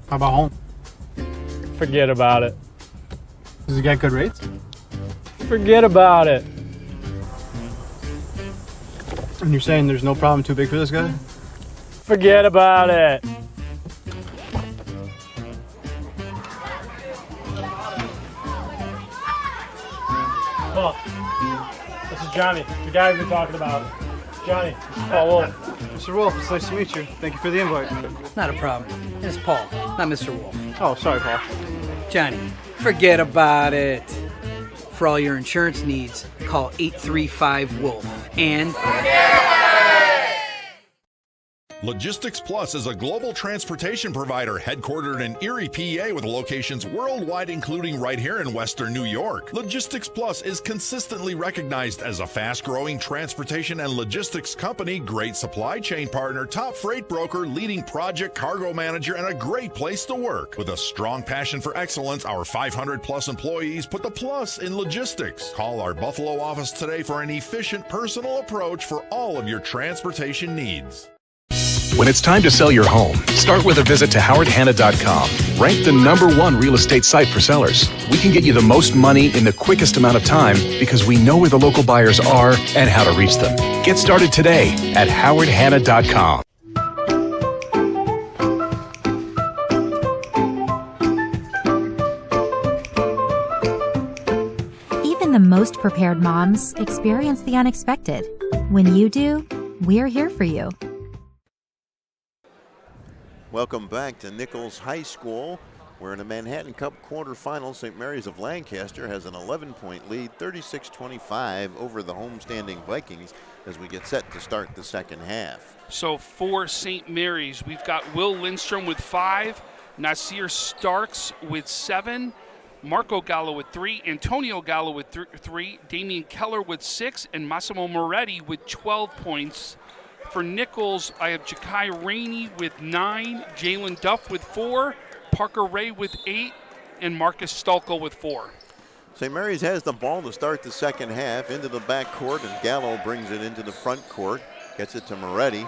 How about home? Forget about it. Does he get good rates? Forget about it. And you're saying there's no problem too big for this guy? Forget about it. Paul, this is Johnny, the guy we've been talking about. Johnny, this is Paul Wolf. Mr. Wolf, it's nice to meet you. Thank you for the invite. Not a problem. It's Paul, not Mr. Wolf. Oh, sorry, Paul. Johnny, forget about it. For all your insurance needs, call 835-WOLF and... Logistics Plus is a global transportation provider headquartered in Erie, PA, with locations worldwide, including right here in Western New York. Logistics Plus is consistently recognized as a fast-growing transportation and logistics company, great supply chain partner, top freight broker, leading project cargo manager, and a great place to work. With a strong passion for excellence, our 500-plus employees put the plus in logistics. Call our Buffalo office today for an efficient, personal approach for all of your transportation needs. When it's time to sell your home, start with a visit to howardhanna.com, ranked the #1 real estate site for sellers. We can get you the most money in the quickest amount of time because we know where the local buyers are and how to reach them. Get started today at howardhanna.com. Even the most prepared moms experience the unexpected. When you do, we're here for you. Welcome back to Nichols High School. We're in a Manhattan Cup quarterfinal. St. Mary's of Lancaster has an 11-point lead, 36-25 over the homestanding Vikings as we get set to start the second half. So for St. Mary's, we've got Will Lindstrom with 5, Nasir Starks with 7, Marco Gallo with 3, Antonio Gallo with 3, Damian Keller with 6, and Massimo Moretti with 12 points. For Nichols, I have Ja'Kai Rainey with 9, Jalen Duff with 4, Parker Ray with 8, and Marcus Stolko with 4. St. Mary's has the ball to start the second half into the back court, and Gallo brings it into the front court, gets it to Moretti.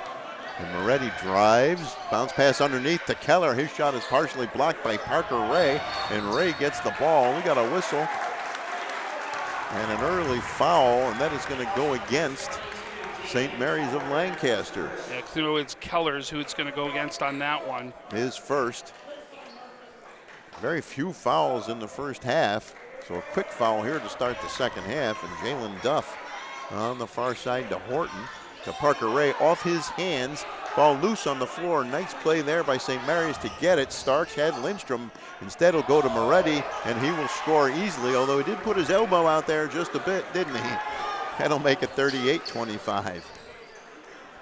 And Moretti drives, bounce pass underneath to Keller. His shot is partially blocked by Parker Ray, and Ray gets the ball. We got a whistle and an early foul, and that is going to go against St. Mary's of Lancaster. Yeah, so it's Keller's who it's going to go against on that one. His first. Very few fouls in the first half, so a quick foul here to start the second half, and Jalen Duff on the far side to Horton. To Parker Ray off his hands, ball loose on the floor. Nice play there by St. Mary's to get it. Starks had Lindstrom. Instead he'll go to Moretti, and he will score easily, although he did put his elbow out there just a bit, didn't he? That'll make it 38-25.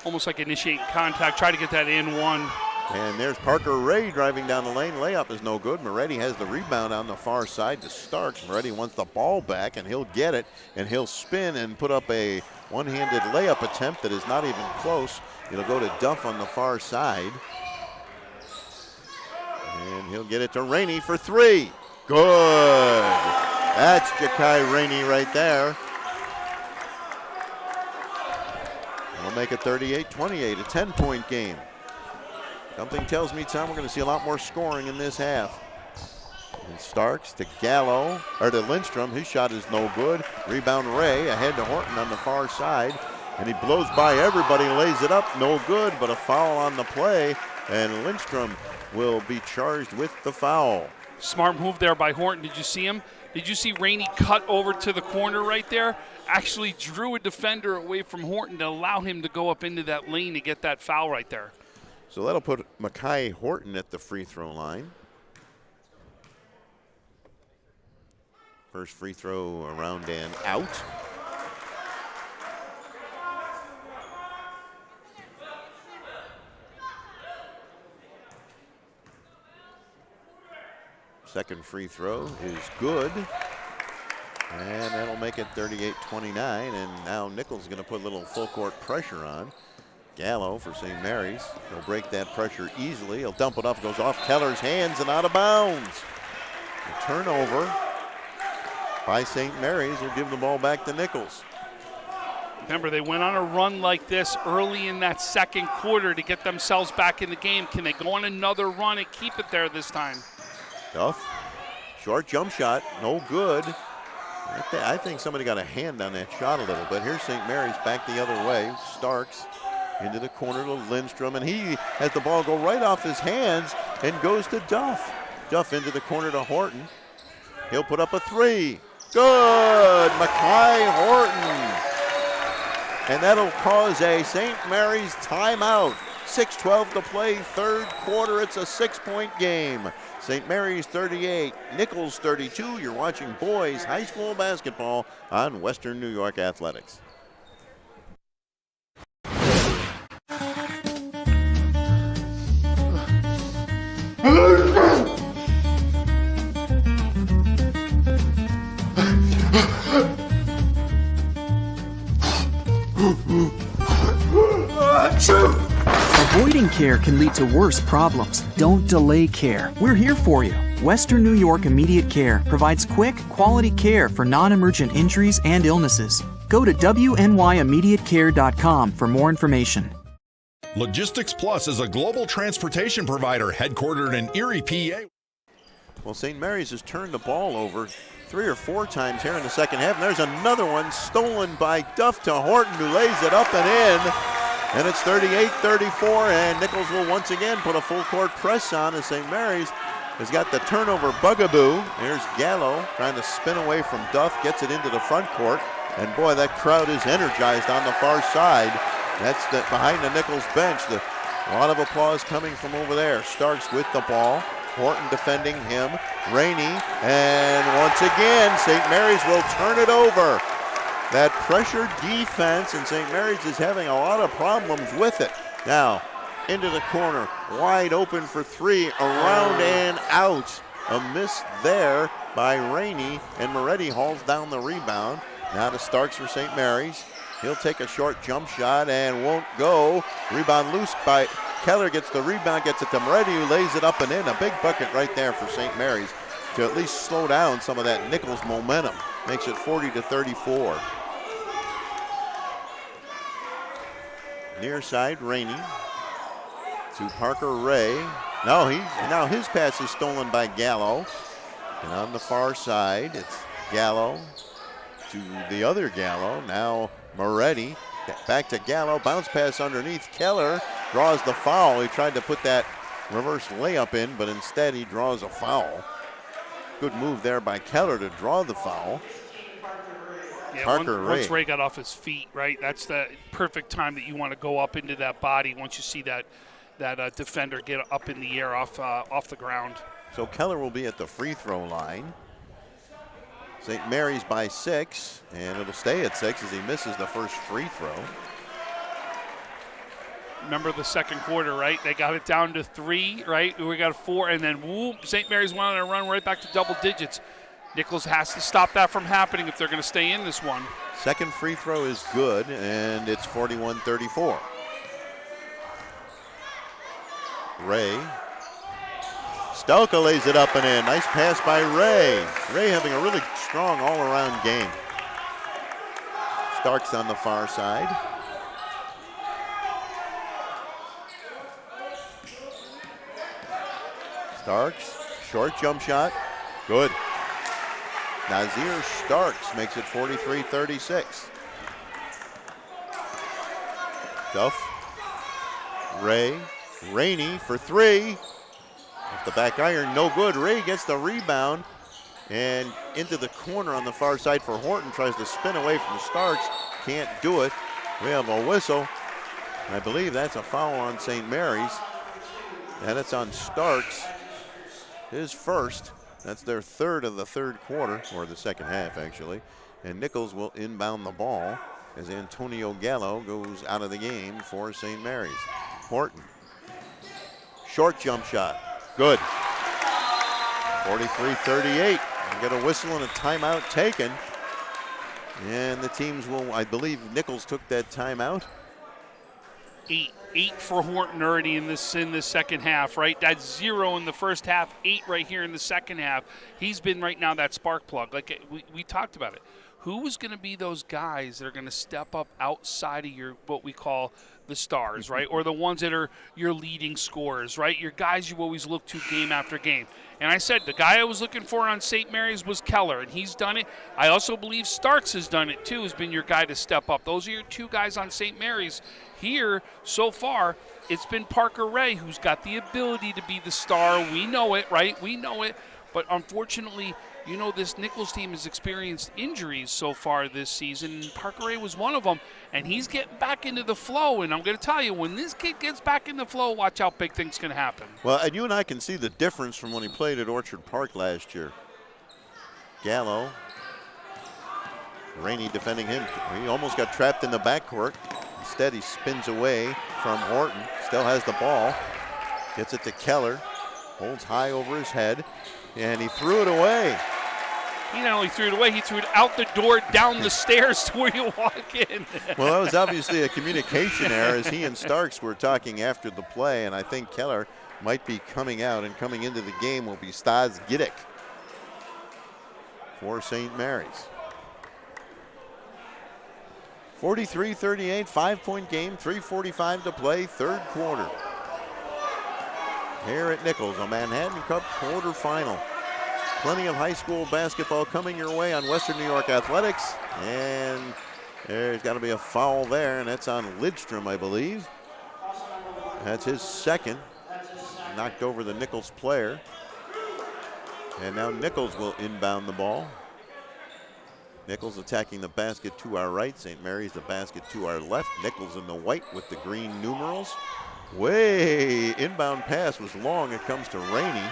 Almost like initiate contact, try to get that in one. And there's Parker Ray driving down the lane. Layup is no good. Moretti has the rebound on the far side to Starks. Moretti wants the ball back, and he'll get it, and he'll spin and put up a one-handed layup attempt that is not even close. It'll go to Duff on the far side. And he'll get it to Rainey for three. Good. That's Ja'Kai Rainey right there. We'll make it 38-28, a 10-point game. Something tells me, Tom, we're going to see a lot more scoring in this half. And Starks to Gallo, or to Lindstrom. His shot is no good. Rebound Ray ahead to Horton on the far side. And he blows by everybody, lays it up, no good, but a foul on the play. And Lindstrom will be charged with the foul. Smart move there by Horton. Did you see him? Did you see Rainey cut over to the corner right there? Actually drew a defender away from Horton to allow him to go up into that lane to get that foul right there. So that'll put Makai Horton at the free throw line. First free throw around and out. Second free throw is good. And that'll make it 38-29. And now Nichols is going to put a little full court pressure on. Gallo for St. Mary's. He'll break that pressure easily. He'll dump it up. It goes off Keller's hands and out of bounds. A turnover by St. Mary's will give the ball back to Nichols. Remember, they went on a run like this early in that second quarter to get themselves back in the game. Can they go on another run and keep it there this time? Duff, short jump shot, no good. I think somebody got a hand on that shot a little bit. Here's St. Mary's back the other way. Starks into the corner to Lindstrom, and he has the ball go right off his hands and goes to Duff. Duff into the corner to Horton. He'll put up a three. Good, Makai Horton. And that'll cause a St. Mary's timeout. 6:12 to play, third quarter. It's a 6-point game. St. Mary's 38, Nichols 32. You're watching boys high school basketball on Western New York Athletics. Avoiding care can lead to worse problems. Don't delay care. We're here for you. Western New York Immediate Care provides quick, quality care for non-emergent injuries and illnesses. Go to WNYImmediatecare.com for more information. Logistics Plus is a global transportation provider headquartered in Erie, PA. Well, St. Mary's has turned the ball over 3 or 4 times here in the second half, and there's another one stolen by Duff to Horton, who lays it up and in. And it's 38-34, and Nichols will once again put a full court press on as St. Mary's has got the turnover bugaboo. There's Gallo trying to spin away from Duff, gets it into the front court, and boy, that crowd is energized on the far side. That's behind the Nichols bench. A lot of applause coming from over there. Starks with the ball. Horton defending him. Rainey, and once again, St. Mary's will turn it over. That pressure defense, and St. Mary's is having a lot of problems with it. Now, into the corner, wide open for three, around and out. A miss there by Rainey, and Moretti hauls down the rebound. Now to Starks for St. Mary's. He'll take a short jump shot and won't go. Rebound loose by Keller, gets the rebound, gets it to Moretti, who lays it up and in. A big bucket right there for St. Mary's to at least slow down some of that Nichols momentum. Makes it 40-34. Near side, Rainey to Parker Ray. Now his pass is stolen by Gallo. And on the far side, it's Gallo to the other Gallo. Now Moretti back to Gallo. Bounce pass underneath. Keller draws the foul. He tried to put that reverse layup in, but instead he draws a foul. Good move there by Keller to draw the foul. Yeah, Parker Ray. Once Ray got off his feet, right, that's the perfect time that you want to go up into that body once you see that defender get up in the air off the ground. So Keller will be at the free throw line. St. Mary's by 6, and it'll stay at 6 as he misses the first free throw. Remember the second quarter, right? They got it down to 3, right? We got 4, and then whoop, St. Mary's went on a run right back to double digits. Nichols has to stop that from happening if they're going to stay in this one. Second free throw is good, and it's 41-34. Ray. Stelka lays it up and in. Nice pass by Ray. Ray having a really strong all-around game. Starks on the far side. Starks, short jump shot, good. Nazir Starks makes it 43-36. Duff, Ray, Rainey for 3. Off the back iron, no good. Ray gets the rebound and into the corner on the far side for Horton. Tries to spin away from Starks, can't do it. We have a whistle. I believe that's a foul on St. Mary's. And it's on Starks. His first. That's their third of the third quarter, or the second half actually. And Nichols will inbound the ball as Antonio Gallo goes out of the game for St. Mary's. Horton. Short jump shot. Good. 43-38. We get a whistle and a timeout taken. And the teams will, I believe Nichols took that timeout. 8 for Horton already in this second half, right? That's 0 in the first half, 8 right here in the second half. He's been right now that spark plug. Like we talked about it. Who is going to be those guys that are going to step up outside of your what we call the stars, right? Or the ones that are your leading scorers, right? Your guys you always look to game after game. And I said the guy I was looking for on St. Mary's was Keller, and he's done it. I also believe Starks has done it too, has been your guy to step up. Those are your 2 guys on St. Mary's. Here, so far, it's been Parker Ray who's got the ability to be the star. We know it, right? We know it. But unfortunately, you know, this Nichols team has experienced injuries so far this season. Parker Ray was one of them, and he's getting back into the flow. And I'm going to tell you, when this kid gets back in the flow, watch how big things can happen. Well, and you and I can see the difference from when he played at Orchard Park last year. Gallo. Rainey defending him. He almost got trapped in the backcourt. Instead, he spins away from Horton. Still has the ball. Gets it to Keller. Holds high over his head. And he threw it away. He not only threw it away, he threw it out the door, down the stairs to where you walk in. Well, that was obviously a communication error as he and Starks were talking after the play, and I think Keller might be coming out, and coming into the game will be Stas Gidik for St. Mary's. 43-38, 5-point game, 3:45 to play, third quarter. Here at Nichols, a Manhattan Cup quarterfinal. Plenty of high school basketball coming your way on Western New York Athletics. And there's got to be a foul there, and that's on Lidstrom, I believe. That's his second. Knocked over the Nichols player. And now Nichols will inbound the ball. Nichols attacking the basket to our right. St. Mary's the basket to our left. Nichols in the white with the green numerals. Way inbound pass was long. It comes to Rainey.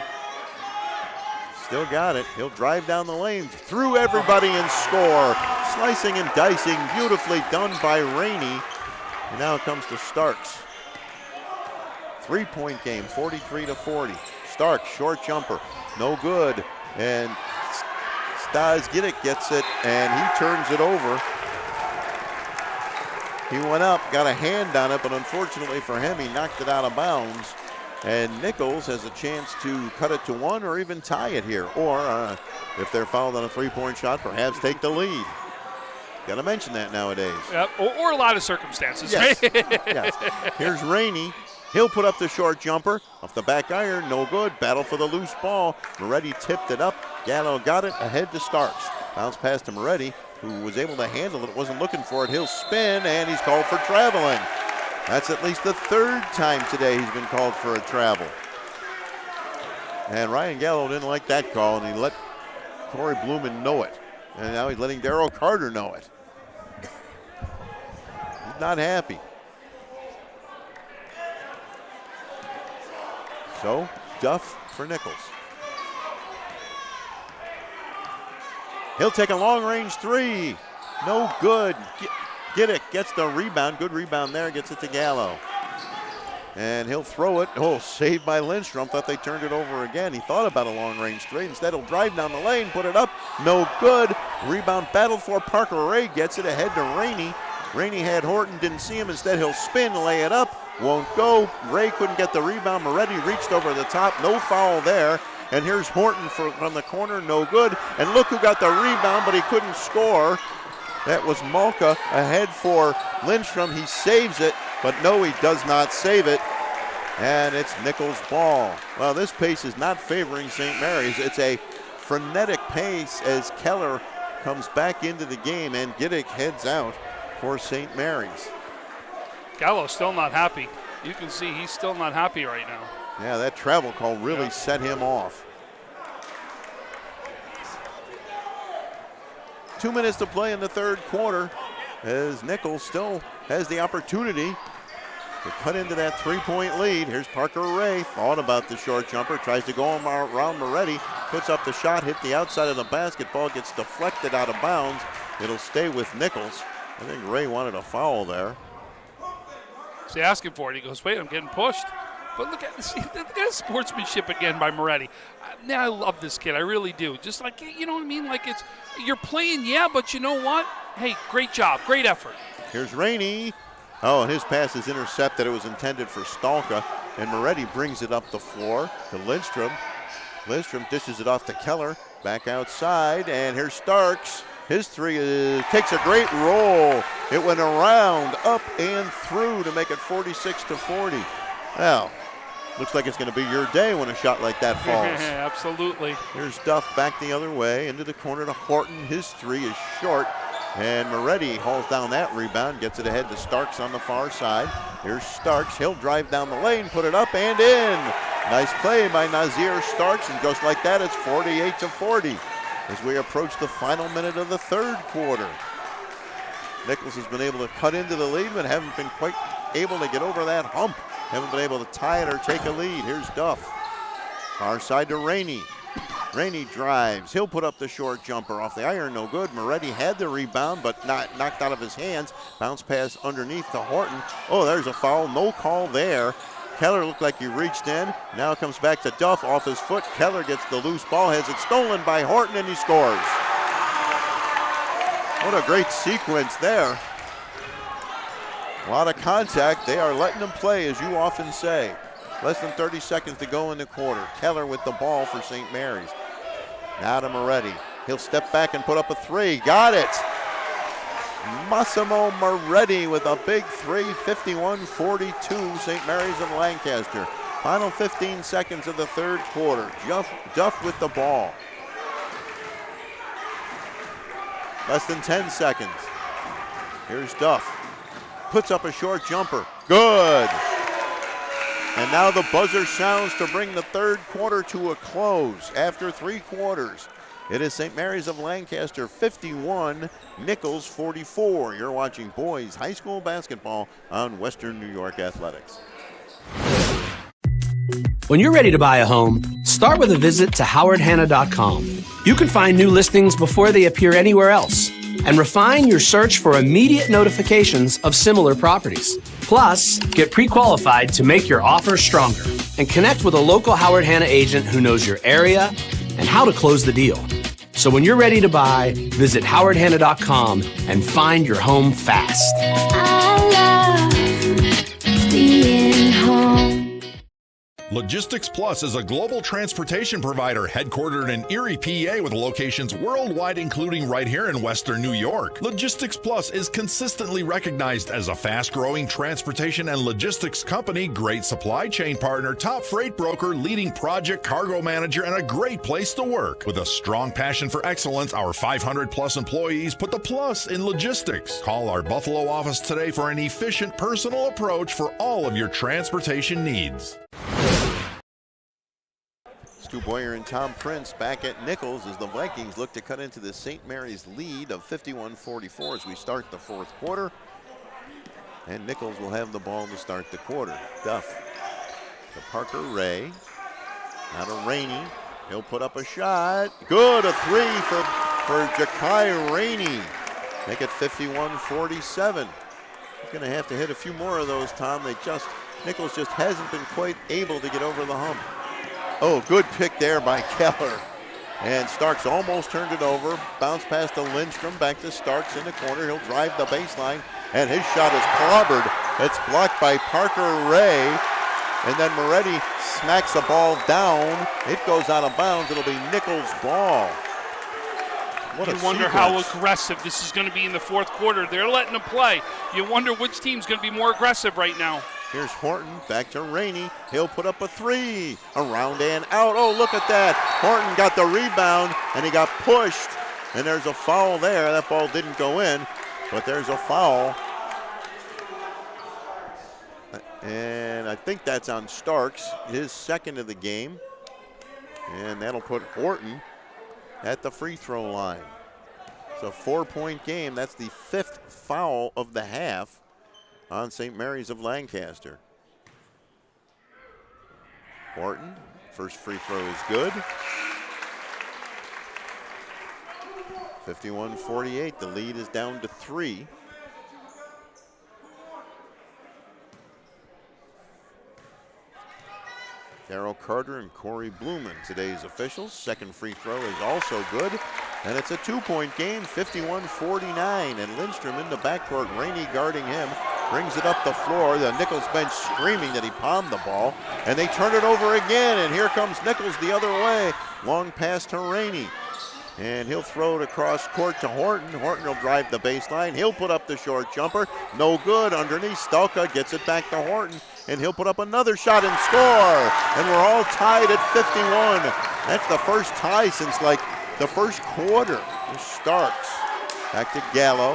Still got it. He'll drive down the lane through everybody and score. Slicing and dicing, beautifully done by Rainey. And now it comes to Starks. 3-point game, 43-40. Starks, short jumper, no good. And Stas Gidik gets it, and he turns it over. He went up, got a hand on it, but unfortunately for him, he knocked it out of bounds. And Nichols has a chance to cut it to 1 or even tie it here. Or if they're fouled on a 3-point shot, perhaps take the lead. Got to mention that nowadays. Yep, or a lot of circumstances. Yes. Right? Yes. Here's Rainey. He'll put up the short jumper. Off the back iron, no good. Battle for the loose ball. Moretti tipped it up. Gallo got it ahead to Starks. Bounce pass to Moretti, who was able to handle it, wasn't looking for it. He'll spin, and he's called for traveling. That's at least the third time today he's been called for a travel. And Ryan Gallo didn't like that call, and he let Corey Blumen know it. And now he's letting Daryl Carter know it. He's not happy. So, Duff for Nichols. He'll take a long-range three. No good. Get it. Gets the rebound. Good rebound there. Gets it to Gallo. And he'll throw it. Oh, saved by Lindstrom. Thought they turned it over again. He thought about a long-range three. Instead, he'll drive down the lane, put it up. No good. Rebound battled for. Parker Ray gets it ahead to Rainey. Rainey had Horton. Didn't see him. Instead, he'll spin, lay it up. Won't go. Ray couldn't get the rebound. Moretti reached over the top. No foul there. And here's Horton from the corner. No good. And look who got the rebound, but he couldn't score. That was Malka ahead for Lindstrom. He saves it, but no, he does not save it. And it's Nichols' ball. Well, this pace is not favoring St. Mary's. It's a frenetic pace as Keller comes back into the game and Giddick heads out for St. Mary's. Gallo's still not happy. You can see he's still not happy right now. Yeah, that travel call really set him off. 2 minutes to play in the third quarter as Nichols still has the opportunity to cut into that three-point lead. Here's Parker Ray, thought about the short jumper, tries to go around Moretti, puts up the shot, hit the outside of the basketball, gets deflected out of bounds. It'll stay with Nichols. I think Ray wanted a foul there. He's asking for it. He goes, wait, I'm getting pushed. But look at the sportsmanship again by Moretti. I love this kid. I really do. Just like, you know what I mean? Like you're playing, yeah, but you know what? Hey, great job. Great effort. Here's Rainey. Oh, and his pass is intercepted. It was intended for Stalka. And Moretti brings it up the floor to Lindstrom. Lindstrom dishes it off to Keller. Back outside. And here's Starks. His three takes a great roll. It went around, up, and through to make it 46-40. Well, looks like it's going to be your day when a shot like that falls. Absolutely. Here's Duff back the other way, into the corner to Horton. His three is short, and Moretti hauls down that rebound, gets it ahead to Starks on the far side. Here's Starks. He'll drive down the lane, put it up and in. Nice play by Nazir Starks, and just like that, it's 48-40. As we approach the final minute of the third quarter. Nichols has been able to cut into the lead, but haven't been quite able to get over that hump. Haven't been able to tie it or take a lead. Here's Duff. Far side to Rainey. Rainey drives. He'll put up the short jumper off the iron. No good. Moretti had the rebound, but not knocked out of his hands. Bounce pass underneath to Horton. Oh, there's a foul. No call there. Keller looked like he reached in. Now it comes back to Duff off his foot. Keller gets the loose ball, has it stolen by Horton, and he scores. What a great sequence there. A lot of contact. They are letting them play, as you often say. Less than 30 seconds to go in the quarter. Keller with the ball for St. Mary's. Now to Moretti. He'll step back and put up a three. Got it. Massimo Moretti with a big three, 51-42, St. Mary's of Lancaster. Final 15 seconds of the third quarter. Duff with the ball. Less than 10 seconds. Here's Duff. Puts up a short jumper. Good. And now the buzzer sounds to bring the third quarter to a close after 3 quarters. It is St. Mary's of Lancaster 51, Nichols 44. You're watching boys high school basketball on Western New York Athletics. When you're ready to buy a home, start with a visit to howardhanna.com. You can find new listings before they appear anywhere else and refine your search for immediate notifications of similar properties. Plus, get pre-qualified to make your offer stronger and connect with a local Howard Hanna agent who knows your area and how to close the deal. So when you're ready to buy, visit howardhanna.com and find your home fast. I love being home. Logistics Plus is a global transportation provider headquartered in Erie, PA with locations worldwide, including right here in Western New York. Logistics Plus is consistently recognized as a fast-growing transportation and logistics company, great supply chain partner, top freight broker, leading project cargo manager, and a great place to work. With a strong passion for excellence, our 500-plus employees put the plus in logistics. Call our Buffalo office today for an efficient, personal approach for all of your transportation needs. Stu Boyer and Tom Prince back at Nichols as the Vikings look to cut into the St. Mary's lead of 51-44 as we start the fourth quarter. And Nichols will have the ball to start the quarter. Duff to Parker Ray. Now to Rainey. He'll put up a shot. Good, a three for Jakai Rainey. Make it 51-47. He's going to have to hit a few more of those, Tom. Nichols just hasn't been quite able to get over the hump. Oh, good pick there by Keller. And Starks almost turned it over. Bounce pass to Lindstrom, back to Starks in the corner. He'll drive the baseline, and his shot is clobbered. It's blocked by Parker Ray. And then Moretti smacks the ball down. It goes out of bounds. It'll be Nichols' ball. What you wonder how aggressive this is going to be in the fourth quarter. They're letting them play. You wonder which team's going to be more aggressive right now. Here's Horton, back to Rainey. He'll put up a three. Around and out. Oh, look at that. Horton got the rebound, and he got pushed. And there's a foul there. That ball didn't go in, but there's a foul. And I think that's on Starks, his second of the game. And that'll put Horton at the free throw line. It's a 4-point game. That's the 5th foul of the half on St. Mary's of Lancaster. Horton, first free throw is good. 51-48, the lead is down to 3. Daryl Carter and Corey Blumen, today's officials. Second free throw is also good. And it's a 2-point game, 51-49. And Lindstrom in the backcourt, Rainey guarding him, brings it up the floor. The Nichols bench screaming that he palmed the ball. And they turn it over again, and here comes Nichols the other way. Long pass to Rainey. And he'll throw it across court to Horton. Horton will drive the baseline. He'll put up the short jumper. No good. Underneath, Stalka gets it back to Horton. And he'll put up another shot and score. And we're all tied at 51. That's the first tie since like the first quarter. This Starks. Back to Gallo.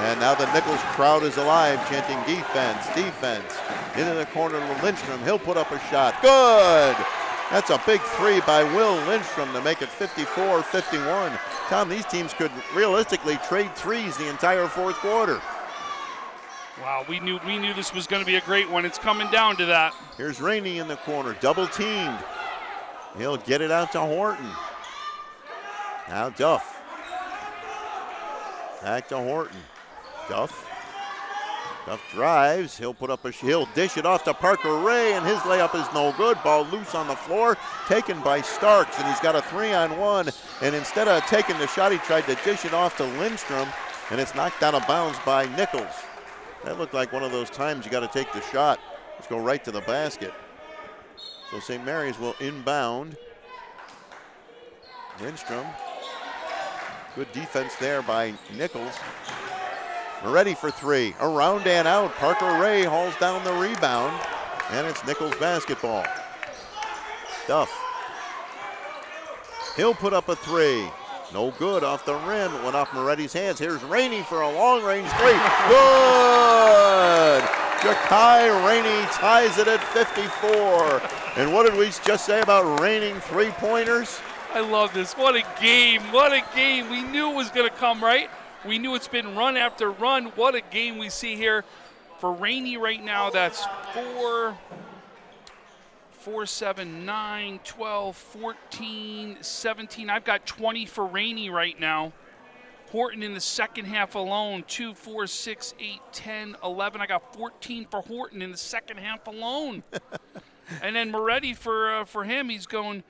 And now the Nichols crowd is alive, chanting defense, defense. Into the corner to Lindstrom. He'll put up a shot. Good. That's a big three by Will Lindstrom to make it 54-51. Tom, these teams could realistically trade threes the entire fourth quarter. Wow, we knew this was going to be a great one. It's coming down to that. Here's Rainey in the corner, double teamed. He'll get it out to Horton. Now Duff. Back to Horton. Duff drives. He'll dish it off to Parker Ray, and his layup is no good. Ball loose on the floor, taken by Starks, and he's got a 3-on-1. And instead of taking the shot, he tried to dish it off to Lindstrom, and it's knocked out of bounds by Nichols. That looked like one of those times you got to take the shot. Let's go right to the basket. So St. Mary's will inbound. Lindstrom. Good defense there by Nichols. Moretti for three. Around and out. Parker Ray hauls down the rebound. And it's Nichols basketball. Duff. He'll put up a three. No good off the rim. It went off Moretti's hands. Here's Rainey for a long-range three. Good! Jakai Rainey ties it at 54. And what did we just say about raining three-pointers? I love this. What a game. What a game. We knew it was going to come, right? We knew it's been run after run. What a game we see here for Rainey right now. That's 4, 7, 9, 12, 14, 17. I've got 20 for Rainey right now. Horton in the second half alone, 2, 4, 6, 8, 10, 11. I got 14 for Horton in the second half alone. And then Moretti for him, he's going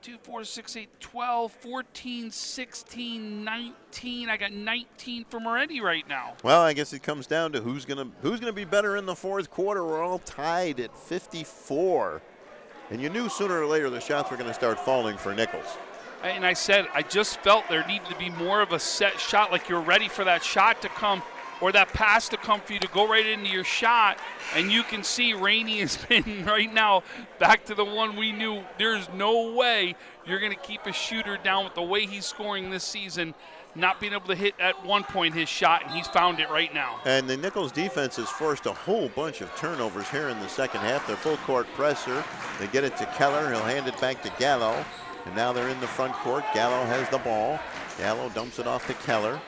2, 4, 6, 8, 12, 14, 16, 19. I got 19 for Moretti right now. Well, I guess it comes down to who's gonna be better in the fourth quarter. We're all tied at 54. And you knew sooner or later the shots were going to start falling for Nichols. And I said, I just felt there needed to be more of a set shot, like you're ready for that shot to come or that pass to come for you to go right into your shot. And you can see Rainey has been right now back to the one we knew. There's no way you're going to keep a shooter down with the way he's scoring this season, not being able to hit at one point his shot, and he's found it right now. And the Nichols defense has forced a whole bunch of turnovers here in the second half. They're full court presser. They get it to Keller. He'll hand it back to Gallo. And now they're in the front court. Gallo has the ball. Gallo dumps it off to Keller.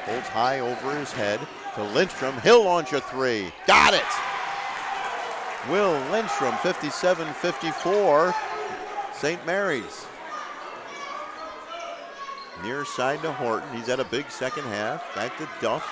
Holds high over his head to Lindstrom. He'll launch a three. Got it! Will Lindstrom, 57-54, St. Mary's. Near side to Horton. He's had a big second half. Back to Duff.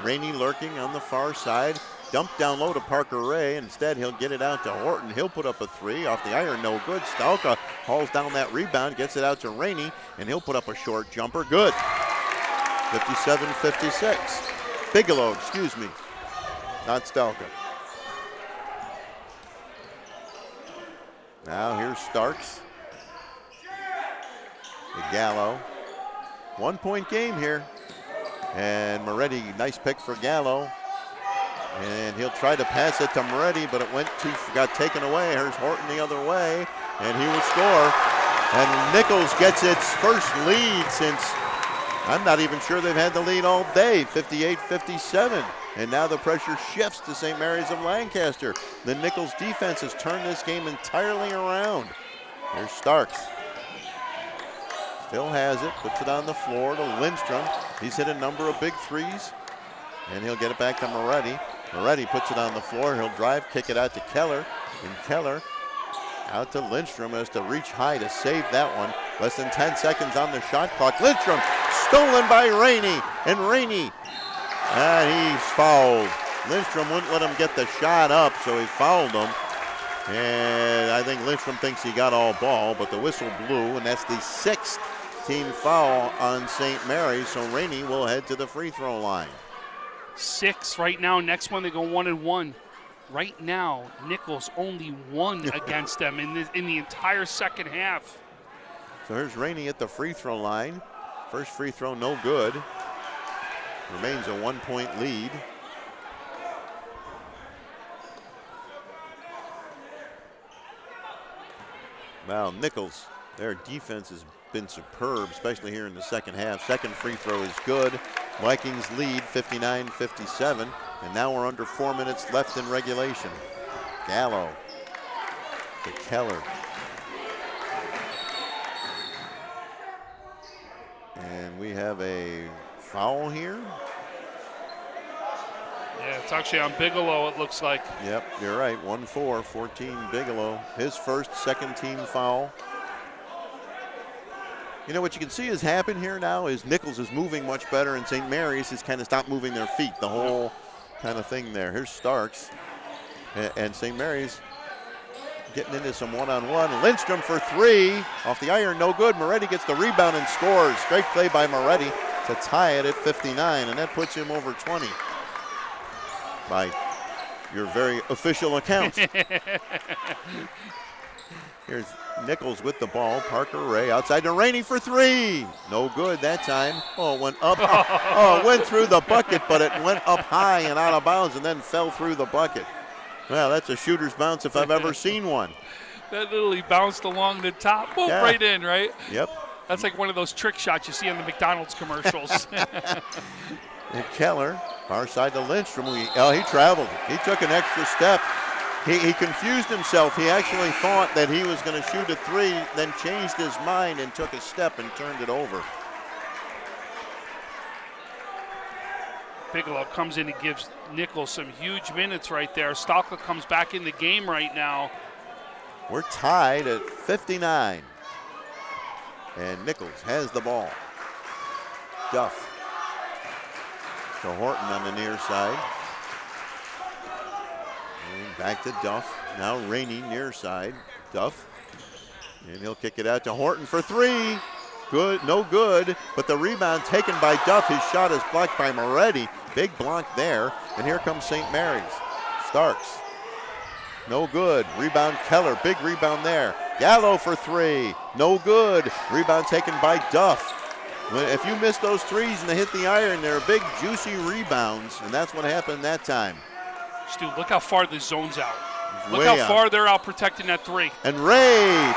Rainey lurking on the far side. Dumped down low to Parker Ray. Instead, he'll get it out to Horton. He'll put up a three off the iron. No good. Stalka hauls down that rebound, gets it out to Rainey, and he'll put up a short jumper. Good. 57-56. Bigelow, excuse me. Not Stalka. Now here's Starks. The Gallo. 1 point game here. And Moretti, nice pick for Gallo. And he'll try to pass it to Moretti, but it got taken away. Here's Horton the other way, and he will score. And Nichols gets its first lead since, I'm not even sure they've had the lead all day, 58-57. And now the pressure shifts to St. Mary's of Lancaster. The Nichols defense has turned this game entirely around. Here's Starks. Still has it, puts it on the floor to Lindstrom. He's hit a number of big threes, and he'll get it back to Moretti. Moretti puts it on the floor. He'll drive, kick it out to Keller, and Keller out to Lindstrom, has to reach high to save that one. Less than 10 seconds on the shot clock. Lindstrom stolen by Rainey, and Rainey, he's fouled. Lindstrom wouldn't let him get the shot up, so he fouled him. And I think Lindstrom thinks he got all ball, but the whistle blew, and that's the 6th team foul on St. Mary's, so Rainey will head to the free throw line. 6 right now. Next one, they go 1-1. Right now, Nichols only 1 against them in the entire second half. So here's Rainey at the free throw line. First free throw, no good. Remains a 1 point lead. Wow, Nichols, their defense has been superb, especially here in the second half. Second free throw is good. Vikings lead 59-57, and now we're under 4 minutes left in regulation. Gallo to Keller. And we have a foul here. Yeah, it's actually on Bigelow, it looks like. Yep, you're right. 1-4, 14 Bigelow. His first second team foul. You know, what you can see has happened here now is Nichols is moving much better, and St. Mary's has kind of stopped moving their feet, the whole kind of thing there. Here's Starks, and St. Mary's getting into some one-on-one. Lindstrom for three, off the iron, no good. Moretti gets the rebound and scores. Great play by Moretti to tie it at 59, and that puts him over 20 by your very official accounts. Here's Nichols with the ball. Parker Ray outside to Rainey for three. No good that time. Oh, it went up. Oh, it went through the bucket, but it went up high and out of bounds and then fell through the bucket. Well, that's a shooter's bounce if I've ever seen one. That literally bounced along the top, boom, right in, right? Yep. That's like one of those trick shots you see on the McDonald's commercials. And Keller, far side to Lindstrom. He traveled. He took an extra step. He confused himself. He actually thought that he was going to shoot a three, then changed his mind and took a step and turned it over. Bigelow comes in and gives Nichols some huge minutes right there. Stalka comes back in the game right now. We're tied at 59. And Nichols has the ball. Duff to Horton on the near side. And back to Duff. Now Rainey near side. Duff And he'll kick it out to Horton for three. Good, no good, but the rebound taken by Duff. His shot is blocked by Moretti. Big block there, and here comes St. Mary's. Starks, no good. Rebound Keller, big rebound there. Gallo for three, no good. Rebound taken by Duff. If you miss those threes and they hit the iron, they're big, juicy rebounds, and that's what happened that time. Stu, look how far the zone's out. Look Way how out. far they're out protecting that three. And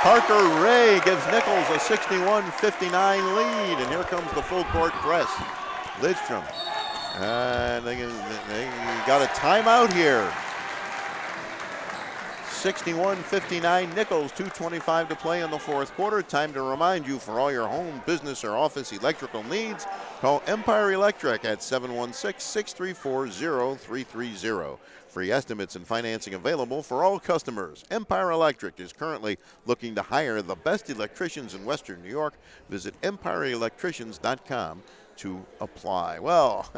Parker Ray gives Nichols a 61-59 lead, and here comes the full court press. Lidstrom, they got a timeout here. 61-59 Nichols, 2:25 to play in the fourth quarter. Time to remind you, for all your home, business, or office electrical needs, call Empire Electric at 716-634-0330. Free estimates and financing available for all customers. Empire Electric is currently looking to hire the best electricians in Western New York. Visit empireelectricians.com to apply. Well,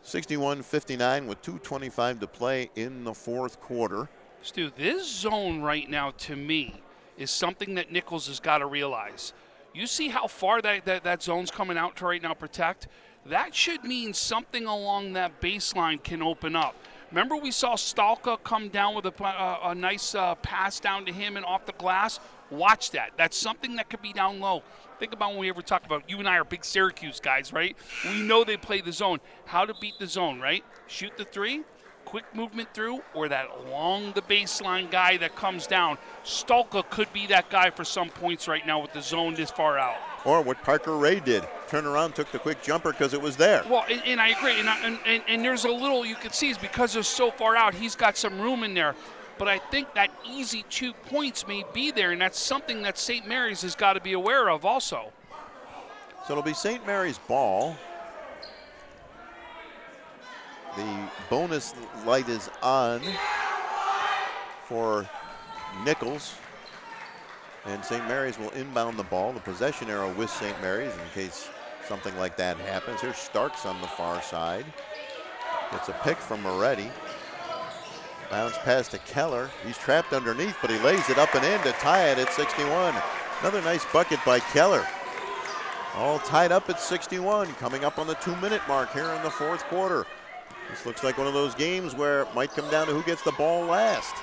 61-59 with 2:25 to play in the fourth quarter. Stu, this zone right now, to me, is something that Nichols has got to realize. You see how far that zone's coming out to right now protect? That should mean something along that baseline can open up. Remember we saw Stalka come down with a nice pass down to him and off the glass? Watch that. That's something that could be down low. Think about when we ever talk about, you and I are big Syracuse guys, right? We know they play the zone. How to beat the zone, right? Shoot the three, quick movement through, or that along the baseline guy that comes down. Stalka could be that guy for some points right now with the zone this far out. Or what Parker Ray did. Turn around, took the quick jumper because it was there. Well, and I agree. And there's a little, you can see, is because they're so far out, he's got some room in there. But I think that easy 2 points may be there, and that's something that St. Mary's has got to be aware of also. So it'll be St. Mary's ball. The bonus light is on for Nichols. And St. Mary's will inbound the ball. The possession arrow with St. Mary's in case something like that happens. Here's Starks on the far side. It's a pick from Moretti. Bounce pass to Keller. He's trapped underneath, but he lays it up and in to tie it at 61. Another nice bucket by Keller. All tied up at 61, coming up on the 2-minute mark here in the fourth quarter. This looks like one of those games where it might come down to who gets the ball last.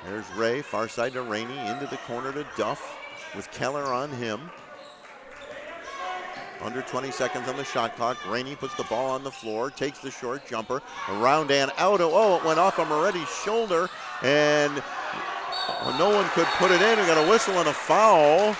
There's Ray, far side to Rainey, into the corner to Duff with Keller on him. Under 20 seconds on the shot clock. Rainey puts the ball on the floor, takes the short jumper, around and out. Oh, it went off of Moretti's shoulder, and no one could put it in. We got a whistle and a foul,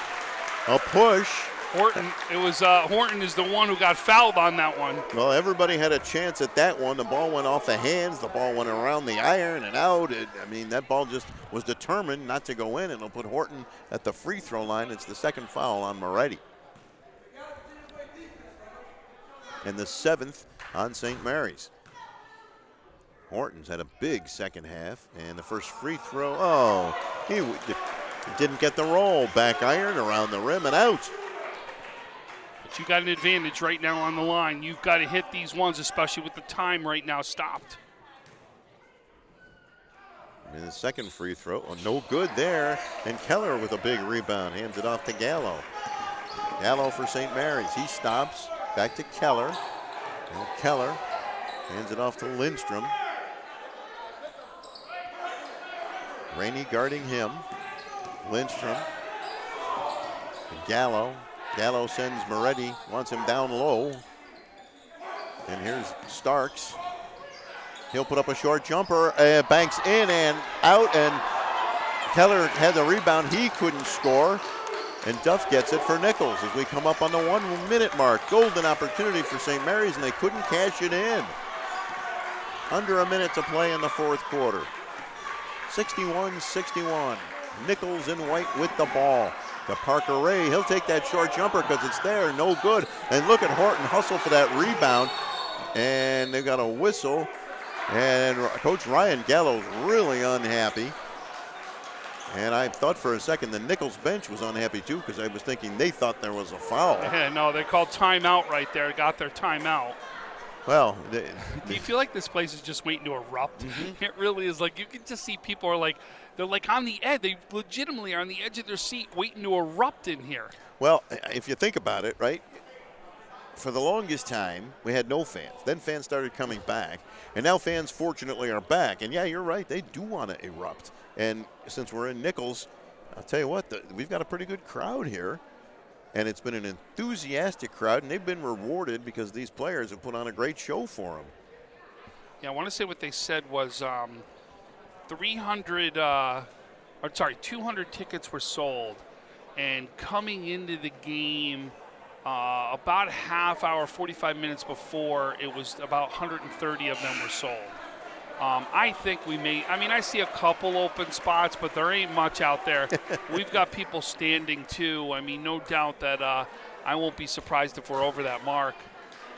a push. Horton, it was Horton is the one who got fouled on that one. Well, everybody had a chance at that one. The ball went off the hands. The ball went around the iron and out. That ball just was determined not to go in, and it'll put Horton at the free throw line. It's the second foul on Moretti. And the 7th on St. Mary's. Horton's had a big second half, and the first free throw, he didn't get the roll. Back iron around the rim and out. But you got an advantage right now on the line. You've got to hit these ones, especially with the time right now stopped. And the second free throw, no good there. And Keller with a big rebound, hands it off to Gallo. Gallo for St. Mary's. He stops, back to Keller. And Keller hands it off to Lindstrom. Rainey guarding him. Lindstrom. Gallo. Gallo sends Moretti, wants him down low. And here's Starks. He'll put up a short jumper, banks in and out, and Keller had the rebound. He couldn't score, and Duff gets it for Nichols as we come up on the 1-minute mark. Golden opportunity for St. Mary's, and they couldn't cash it in. Under a minute to play in the fourth quarter. 61-61. Nichols in white with the ball. To Parker Ray, he'll take that short jumper because it's there, no good. And look at Horton hustle for that rebound, and they've got a whistle. And Coach Ryan Gallo's really unhappy. And I thought for a second the Nichols bench was unhappy too, because I was thinking they thought there was a foul. Yeah, no, they called timeout right there, got their timeout. Well, do you feel like this place is just waiting to erupt? It really is. Like, you can just see people are like, they're like on the edge. They legitimately are on the edge of their seat waiting to erupt in here. Well, if you think about it, right, for the longest time, we had no fans. Then fans started coming back, and now fans, fortunately, are back. And, yeah, you're right. They do want to erupt. And since we're in Nichols, I'll tell you what, we've got a pretty good crowd here. And it's been an enthusiastic crowd, and they've been rewarded because these players have put on a great show for them. Yeah, I want to say what they said was 200 tickets were sold. And coming into the game about a half hour, 45 minutes before, it was about 130 of them were sold. I think I see a couple open spots, but there ain't much out there. We've got people standing too. I mean, no doubt that I won't be surprised if we're over that mark.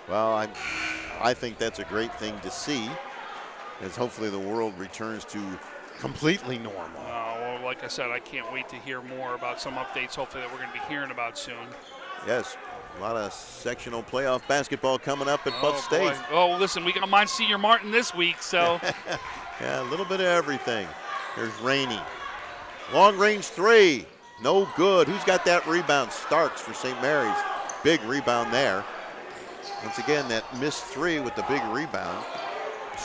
Well, I think that's a great thing to see, as hopefully the world returns to completely normal. Well, like I said, I can't wait to hear more about some updates, hopefully, that we're going to be hearing about soon. Yes. A lot of sectional playoff basketball coming up at Buff State. Boy. Oh, listen, we got Monsignor Martin this week, so. Yeah, a little bit of everything. Here's Rainey. Long range three. No good. Who's got that rebound? Starks for St. Mary's. Big rebound there. Once again, that missed three with the big rebound.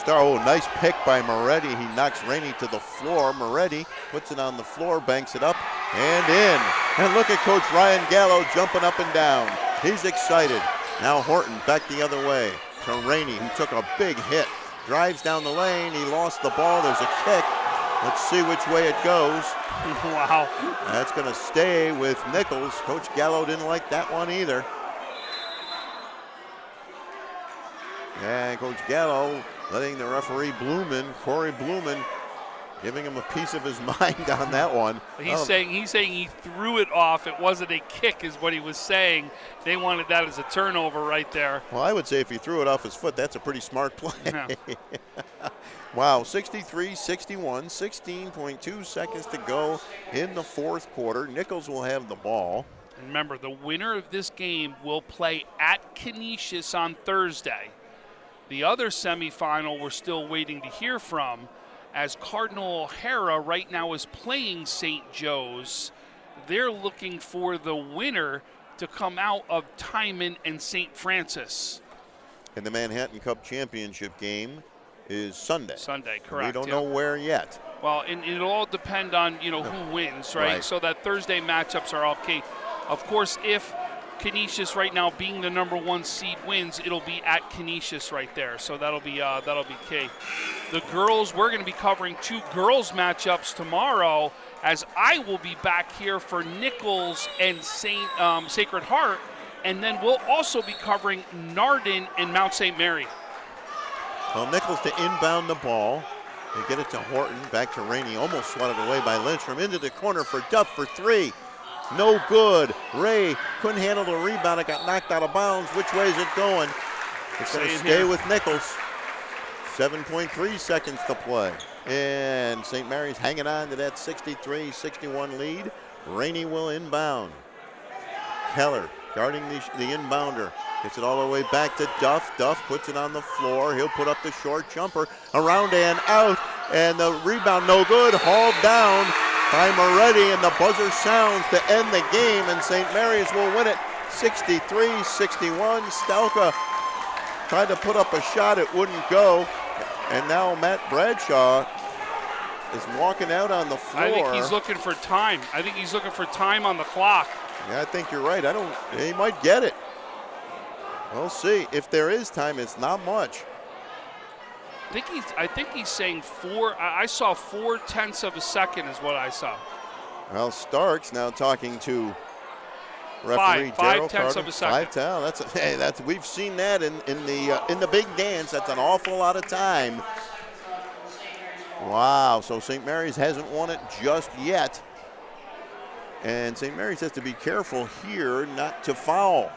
Nice pick by Moretti. He knocks Rainey to the floor. Moretti puts it on the floor, banks it up, and in. And look at Coach Ryan Gallo jumping up and down. He's excited. Now Horton back the other way to Rainey, who took a big hit. Drives down the lane. He lost the ball. There's a kick. Let's see which way it goes. Wow. That's going to stay with Nichols. Coach Gallo didn't like that one either. And Coach Gallo letting the referee Corey Blumen, giving him a piece of his mind on that one. He's saying he threw it off. It wasn't a kick is what he was saying. They wanted that as a turnover right there. Well, I would say if he threw it off his foot, that's a pretty smart play. Yeah. Wow, 63-61, 16.2 seconds to go in the fourth quarter. Nichols will have the ball. And remember, the winner of this game will play at Canisius on Thursday. The other semifinal we're still waiting to hear from, as Cardinal O'Hara right now is playing St. Joe's. They're looking for the winner to come out of Timon and St. Francis. And the Manhattan Cup Championship game is Sunday. Sunday, correct. We don't know where yet. Well, and it'll all depend on, who wins, right? So that Thursday matchups are okay. Of course, if Canisius right now being the number one seed wins, it'll be at Canisius right there. So that'll be key. The girls, we're going to be covering two girls matchups tomorrow, as I will be back here for Nichols and Sacred Heart, and then we'll also be covering Nardin and Mount St. Mary. Well, Nichols to inbound the ball. They get it to Horton, back to Rainey, almost swatted away by Lindstrom, into the corner for Duff for three. No good. Ray couldn't handle the rebound. It got knocked out of bounds. Which way is it going? It's going to stay with Nichols. 7.3 seconds to play. And St. Mary's hanging on to that 63-61 lead. Rainey will inbound. Keller guarding the inbounder. Gets it all the way back to Duff. Duff puts it on the floor. He'll put up the short jumper. Around and out. And the rebound no good. Hauled down by Moretti, and the buzzer sounds to end the game, and St. Mary's will win it 63-61. Stelka tried to put up a shot. It wouldn't go. And now Matt Bradshaw is walking out on the floor. I think he's looking for time. On the clock. Yeah, I think you're right. He might get it. We'll see. If there is time, it's not much. I think he's saying four. I saw 0.4 of a second is what I saw. Well, Starks now talking to referee Darryl Carter. 0.5 of a second. 5 we've seen that in the big dance. That's an awful lot of time. Wow. So St. Mary's hasn't won it just yet, and St. Mary's has to be careful here not to foul.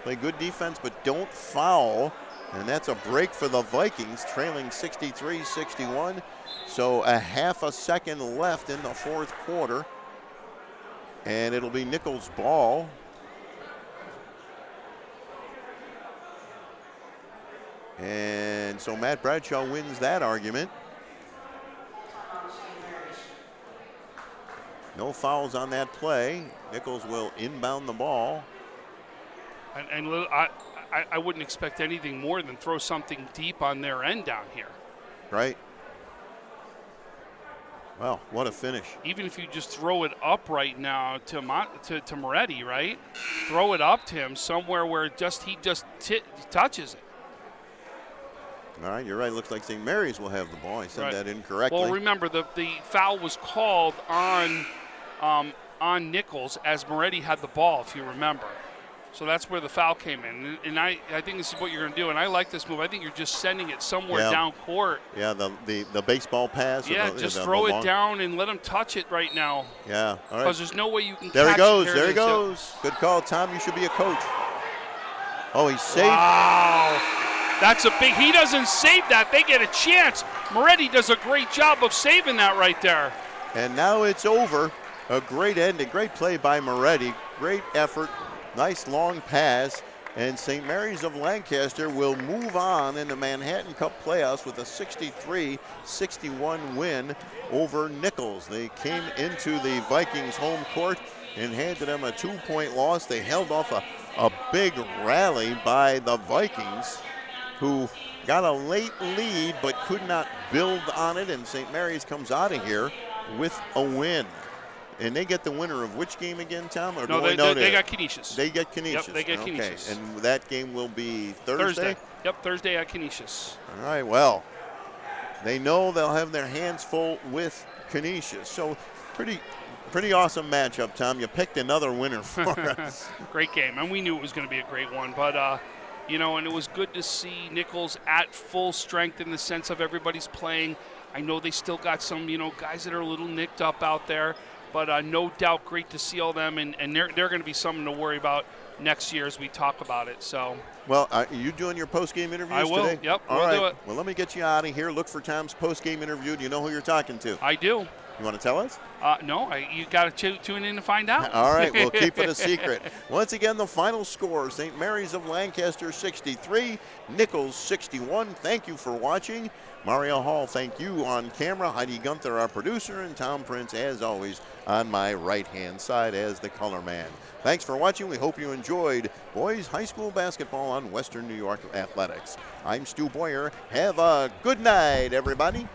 Play good defense, but don't foul. And that's a break for the Vikings, trailing 63-61. So a half a second left in the fourth quarter. And it'll be Nichols' ball. And so Matt Bradshaw wins that argument. No fouls on that play. Nichols will inbound the ball. And I wouldn't expect anything more than throw something deep on their end down here. Right. Well, what a finish. Even if you just throw it up right now to Moretti, right? Throw it up to him somewhere where he just touches it. All right, you're right. Looks like St. Mary's will have the ball. I said that incorrectly. Well, remember, the foul was called on Nichols as Moretti had the ball, if you remember. So that's where the foul came in. And I think this is what you're going to do. And I like this move. I think you're just sending it somewhere down court. Yeah, the baseball pass. Yeah, just throw it down and let him touch it right now. Yeah, all right. Because there's no way you can There catch he goes. it. There he goes. Good call, Tom. You should be a coach. Oh, he's safe. Wow. That's a big – he doesn't save that. They get a chance. Moretti does a great job of saving that right there. And now it's over. A great end, a great play by Moretti. Great effort. Nice long pass, and St. Mary's of Lancaster will move on in the Manhattan Cup playoffs with a 63-61 win over Nichols. They came into the Vikings home court and handed them a 2-point loss. They held off a big rally by the Vikings, who got a late lead but could not build on it, and St. Mary's comes out of here with a win. And they get the winner of which game again, Tom? Or they got Canisius. They get Canisius. Yep, they get Canisius. And that game will be Thursday? Yep, Thursday at Canisius. All right, well, they know they'll have their hands full with Canisius. So pretty awesome matchup, Tom. You picked another winner for us. Great game, and we knew it was going to be a great one. But, and it was good to see Nichols at full strength in the sense of everybody's playing. I know they still got some, guys that are a little nicked up out there. But no doubt, great to see all them, and they're going to be something to worry about next year as we talk about it. So. Well, are you doing your post-game interviews I will. Today? Yep, all we'll do it. Well, let me get you out of here. Look for Tom's post-game interview. Do you know who you're talking to? I do. You want to tell us? No, you got to tune in to find out. All right, we'll keep it a secret. Once again, the final score, St. Mary's of Lancaster 63, Nichols 61. Thank you for watching. Mario Hall, thank you on camera. Heidi Gunther, our producer, and Tom Prince, as always, on my right-hand side as the color man. Thanks for watching. We hope you enjoyed boys high school basketball on Western New York Athletics. I'm Stu Boyer. Have a good night, everybody.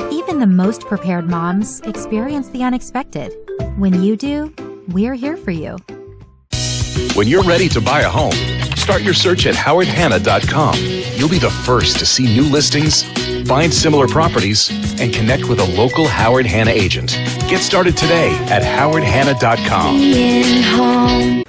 Even the most prepared moms experience the unexpected. When you do, we're here for you. When you're ready to buy a home, start your search at howardhanna.com. You'll be the first to see new listings, find similar properties, and connect with a local Howard Hanna agent. Get started today at howardhanna.com.